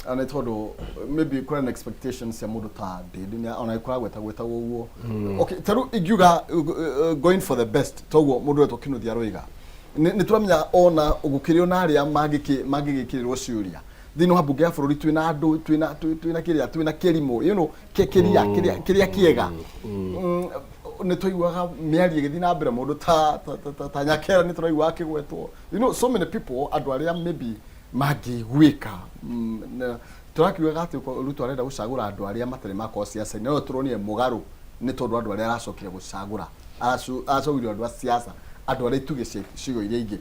ana tondu maybe kuna an expectations ya mundu ta Ndindi ona ikura gweta uguo okay taru igiuga going for the best toguo mundu wetwo Kinothia roiga ni turamenya ona ugukirio na aria magigikirwo ciuria thino habunge ya bururi twina andu twina kerimo you know kiria kiega ni toiguaga miari igithii na mbere mundu ta Nyakera ni turaigua akigwetwo you know so many people andu aria maybe magigwika turakiuga ati Ruto arenda gucagura andu aria matari makwa siasa no turonie mugaru ni tondu andu aria aracokire gucagura acogire andu a siasa andu aria ituge cigo iria ingi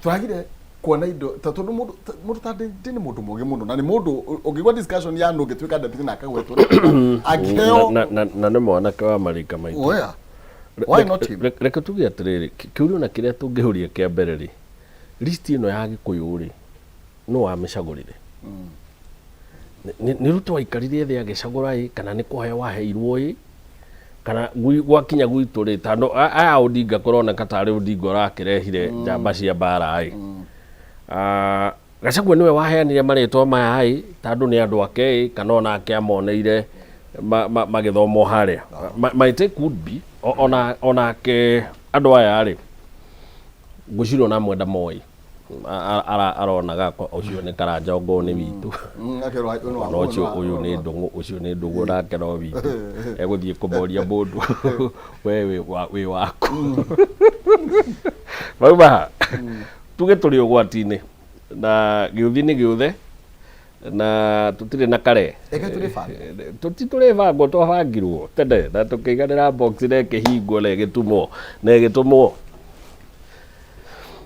turagire kuona indo tondu mundu ta Ndindi ni mundu mugi muno na ni mundu ungigwa discussion ya ndu ngitwika deputy na akagwetwo ageo na ni mwanake wa marika maitũ oya why not him reke tuge atiriri kiurio na kiria tungihuria kia mbere ri list ino ya Gikuyu ri no wamicagurire ni Ruto waikarire thi agicagura kana ni kuhe waheirwo kana gwakinya gwitu ri tando aya Odinga korona katari Odinga rakirehire njamba cia mbara Gachagua niwe waheanire maritwa maya tando ni andu ake kana ona ake amoneire magithomo haria might could be ona ke andu aya ri guciro na mwenda moi aronaga ucio ni Karanja Ongoni witu no ucio uyu ni ndungu ucio ni ndungu nake no witu eguthie kumoria mundu we waku bauba tuge turi ugwati-ini na giuthi ni giuthe na tutire na kare tutire vango twavangirwo tende na tukiiganira box na kihingo na gitumwo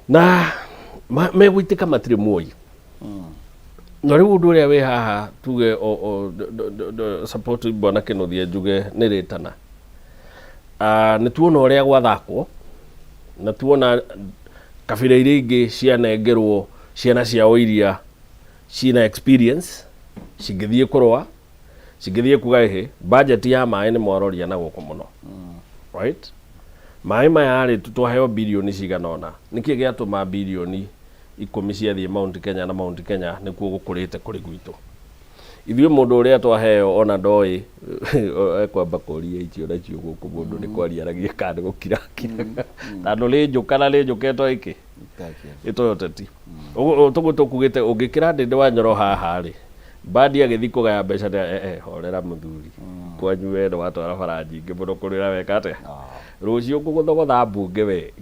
na megwitika matire muoyi no riu undu uria wi haha tuge support Bwana Kinothia njuge ni ritana ni tuona uria gwathakwo na tuona kabira iria ingi cianengerwo ciana ciao iria cina experience cingithie kurwa cingithie kugahe budget ya mai ni mwaroria na guko muno right mai maya twaheo bilioni ciganona niki giatuma bilioni 10 ciathie Mount Kenya na Mount Kenya nikuo gukurite kuri gwitu ithuĩ mundu uria twaheo ona ndoi ekwamba kuria icio na cio guku mundu ni kwariaragia kandi gukira tando ri njukana ri njuketwo iki itoyoteti tugutugite ungikira Ndindi wa Nyoro haha ri badi agithi kugaya mbeca horera muthuri kwanyu we ndo watwara bara nyingi muno kurira weka atia rucio nguguthogotha mbunge we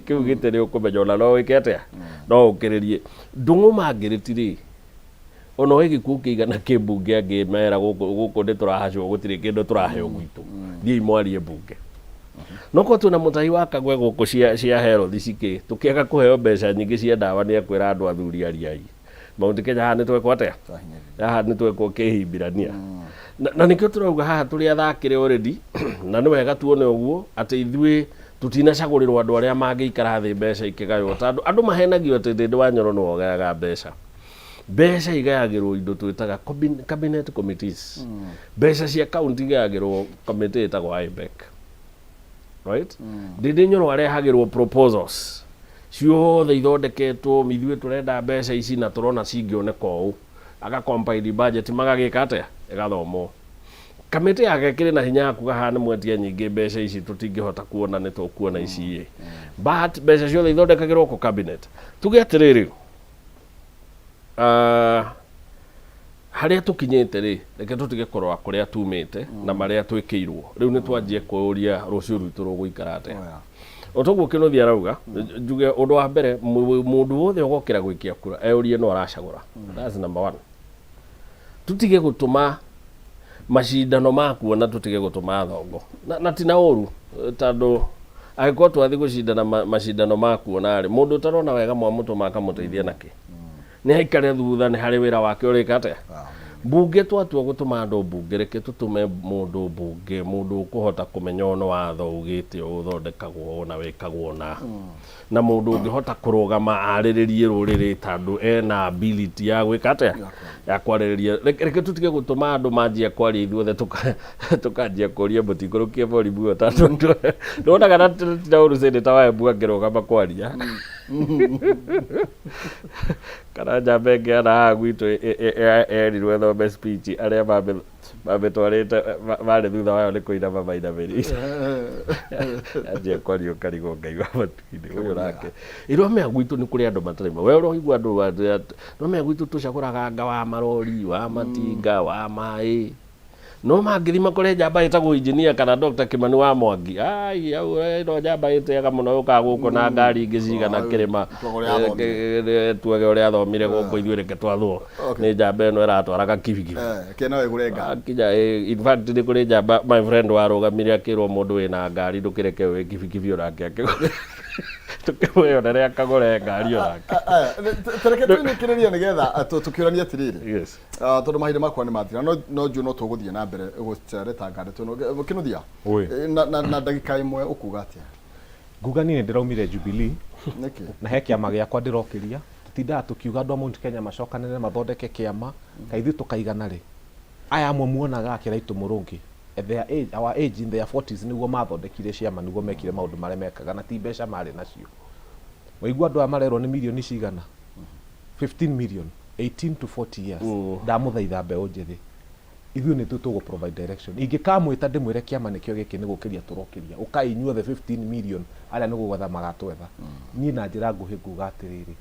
kiugite ni ukumenya ona no wike atia no ukiririe ndungu mangiriti ono wegi kukigana kimbunge angimera guku ndi turahacwo gutire kindu turaheo gwitu thii mwarie mbunge noko tuna mutahi wa Kagwe guku cia health ciki tukiaga kuheo mbeca nyingi cia ndawa ni akwira andu athuri ariai Mount Kenya haha ni twekwo atia haha ni twekwo kihimbirania na nikio turauga haha turi athakire already na ni wega tuone uguo ati ithui tutinacagurirwo andu aria mangiikara thi mbeca ikigayo tondu andu mahenagio ati Ndindi wa Nyoro no ogayaga mbeca igayagirwo indo twitaga cabinet committees mbeca cia county igayagirwo committee itagwo IBEC right Ndindi Nyoro arehagirwo proposals ciothe ithondeketwo mithui turenda mbeca ici na turona cingioneka uu aga compile budget magagika atia igathomwo kamiti yake kiri na hinya kuga hana mwetia nyingi mbeca ici tutingihota kuona ni tukuona ici but mbeca ciothe ithondekagirwo ku cabinet tuge atiriri haria tukinyite ri reke tutige korwa kuria tumite na maria twikirwo riu ni twanjie kuuria rucio rwitu ruguikara atia otoguo Kinothia arauga njuge undu wa mbere mundu wothe ugokira gwikia kura eurie no aracagura that's number 1 tutige gutuma macindano makuona tutige gutuma thongo na tina uru tondu agĩkorwo twathi gũcindana macindano ma kuona rĩ mũndũ ũtarona wega mwamũtũma akamũteithia nake nĩ haikare thutha nĩ harĩ wĩra wake ũrĩka atĩa mbunge twatua gũtũma andũ mbunge reke tũtũme mũndũ mbunge mũndũ ũkũhota kũmenya ono watho ugĩte ũthondekagwo na wĩkagwo na mũndũ ũngĩhota kũrũgama arĩrĩrie rũrĩrĩ tondũ ena ability ya gwĩka atĩa ya kwarĩrĩria reke tutige gũtũma andũ manjia kwaria ithuothe tũkanjia kũria mũtikũrũkie borimu ĩyo tondũ ndonaga na ũrũcĩndĩ ta wae angĩrũgama kwaria kana njamba ĩngĩ ana haha gwitũ erirwo ethome speech arĩa mamĩtwarĩte marĩ thutha wayo nĩ kũinama mainamĩrĩire anjia kwaria ũkarigwo Ngai wa matu-inĩ ũyũ nake iromea gwitũ nĩ kũrĩ andũ matarĩ we ũroigua andũ iromea gwitũ tũcagũraga anga wa marori wa matinga wa maĩ no mangĩthi makore njamba ĩtagwo engineer kana Dr. Kimani wa Mwangi ai ĩno njamba ĩtega mũno ũkaga gũkũ na ngari ingĩ cigana kĩrĩma tuage ũrĩa athomire gũkũ ithuĩ reke twathwo nĩ njamba ĩno ĩratwaraga kibikibi kena wĩgũre ngari kinya in fact nĩ kũrĩ njamba my friend warũgamire akĩrwo mũndũ wĩna ngari ndũkĩreke wĩ kibikibi ũrake akĩgũre tukĩmwĩona rĩrĩa akagũre ngari ũrake tereke twĩnĩkĩrĩria nĩgetha tũkĩũrania atĩrĩrĩ tondũ mahinda makwa nĩ mathira no njũ no tũgũthiĩ na mbere gũcerethanga ndeto Kinuthia na ndagĩka ĩmwe ũkuga atĩa nguga niĩ ndĩraumire Jubilee na he kĩama gĩakwa ndĩrokĩria tũtindaga tũkiuga andũ a Mount Kenya macokanĩrĩre mathondeke kĩama kaithuĩ tũkaigana rĩ aya amwe muonaga kĩraitũ mũrũngi our age in their 40s nĩguo mathondekire ciama nĩguo mekire maũndũ marĩa mekaga na ti mbeca marĩ nacio waigua andũ aya marerwo nĩ mirioni cigana 15 million 18 to 40 years ndamũthaitha mbeũ njĩthĩ ithuĩ nĩ tũgũ provide direction ingĩkamwĩta ndĩmwĩre kĩama nĩkĩo gĩkĩ nĩ gũkĩria tũrokĩria ũkainyuothe 15 million arĩa nĩ gũgwetha magatwetha niĩ na njĩra nguhĩ nguga atĩrĩrĩ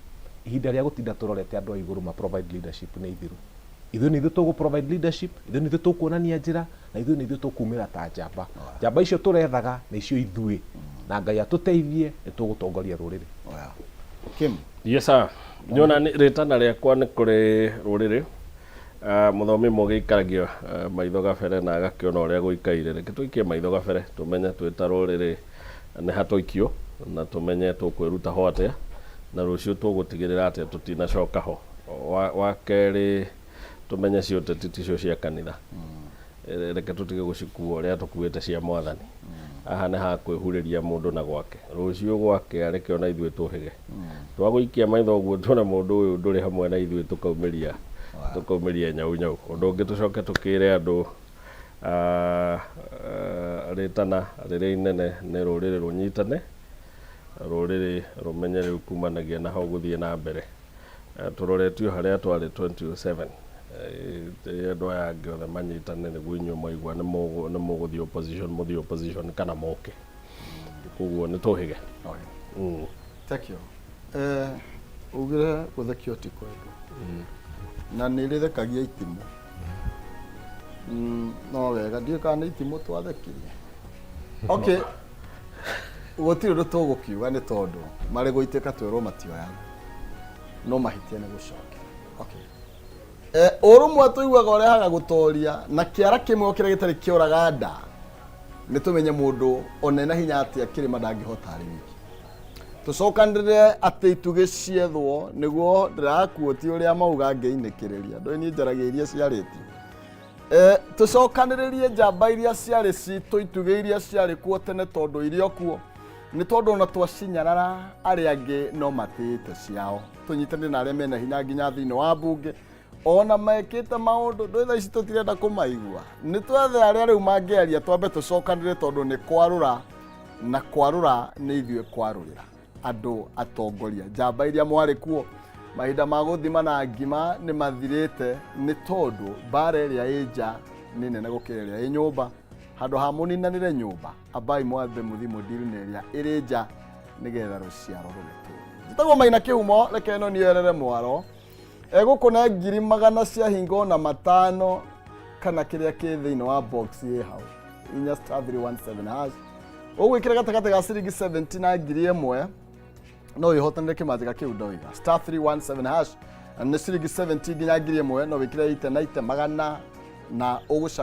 ihinda rĩa gũtinda tũrorete andũ a igũrũ ma provide leadership nĩ ithiru ithuĩ nĩ ithuĩ tũgũ provide leadership ithuĩ nĩ ithuĩ tũkuonania njĩra na ithuĩ nĩ ithuĩ tũkumĩra ta njamba icio tũrethaga na icio ithuĩ na Ngai atũteithie nĩ tũgũtongoria rũrĩrĩ Kim yes sir nyona rĩtana rĩakwa nĩ kũrĩ rũrĩrĩ mũthomi mũgĩikaragio maitho gabere na agakĩona ũrĩa gũikaire reke tũikie maitho gabere tũmenye twĩta rũrĩrĩ nĩ hatũikio na tũmenye tũkwĩruta ho atĩa na rũciũ tũgũtigĩrĩra atĩ tũtinacoka ho wa kerĩ tũmenye ciũteti ticio cia kanitha reke tũtige gũcikua ũrĩa tũkuĩte cia Mwathani aha nĩ hakwĩhurĩria mũndũ na gwake rũciũ gwake areke ona ithuĩ tũhĩge twagũikia maitho ũguo tuona mũndũ ũyũ ndũrĩ hamwe na ithuĩ tũkaumĩria nyau ũndũ ũngĩ tũcoke tũkĩre andũ rĩtana rĩrĩa inene nĩ rũrĩrĩ rũnyitane rũrĩrĩ rũmenye rĩu kumanagia na hau gũthiĩ na mbere tũroretio harĩa twarĩ 2007 andũ aya angĩ othe manyitane nĩguo inyuĩ mwaigua nĩ mũgũthiĩ opposition kana moke koguo nĩ tũhĩge tekio ugire gũthekio ti kwendwo na nĩ rĩthekagia itimũ no wega ndiũ kana itimũ twathekirie okay gũtirĩ ũndũ tũgũkiuga nĩ tondũ marĩ gũitĩka twĩrwo matioyaga no mahĩtia nĩ gũcokia okay ũrũmwe tũiguaga ũrehaga gũtoria na kĩara kĩmwe kĩrĩa gĩtarĩ kĩoraga nda nĩ tũmenye mũndũ ona ena hinya atĩa kĩrĩma ndangĩhota arĩ wiki tũcokanĩrĩre atĩ tũgĩciethwo nĩguo ndĩrakuoti ũrĩa mauga ngĩinĩkĩrĩria ndũĩ niĩ njaragia iria ciarĩtio tũcokanĩrĩrie njamba iria ciarĩ citũ itugĩ iria ciarĩ kuo tene tondũ irio kuo nĩ tondũ ona twacinyarara arĩa angĩ no matĩte ciao tũnyitanĩre na arĩa mena hinya nginya thĩinĩ wa mbunge ona mekĩte maũndũ ndũĩ thaa ici tũtirenda kũmaigua nĩ twethe arĩa rĩu mangĩaria twambe tũcokanĩrĩre tondũ nĩ kwarũra na kwarũra nĩ ithuĩ kwarũrĩra andũ atongoria njamba iria mwarĩ kuo mahinda ma gũthima na ngima nĩ mathirĩte nĩ tondũ mbara ĩrĩa ĩ nja nĩ nene gũkĩra ĩrĩa ĩ nyũmba handũ ha mũninanĩre nyũmba ambai mwambe mũthimo ndirine ĩrĩa ĩrĩ nja nĩgetha rũciaro rũgĩtũũre njĩtagwo Maina Kĩhumo reke ĩno nĩerere mwaro gũkũ nĩ ngiri magana cia hingo na matano kana kĩrĩa kĩ thĩinĩ wa box ĩ hau inya *317# ũgwĩkĩra gatagatĩ ga ciringi 70 na ngiri ĩmwe no ihotanĩre kĩmanjĩka kĩu ndoiga *317# na nĩ ciringi 70 nginya ngiri ĩmwe no wĩkĩre 8 magana na ũgũca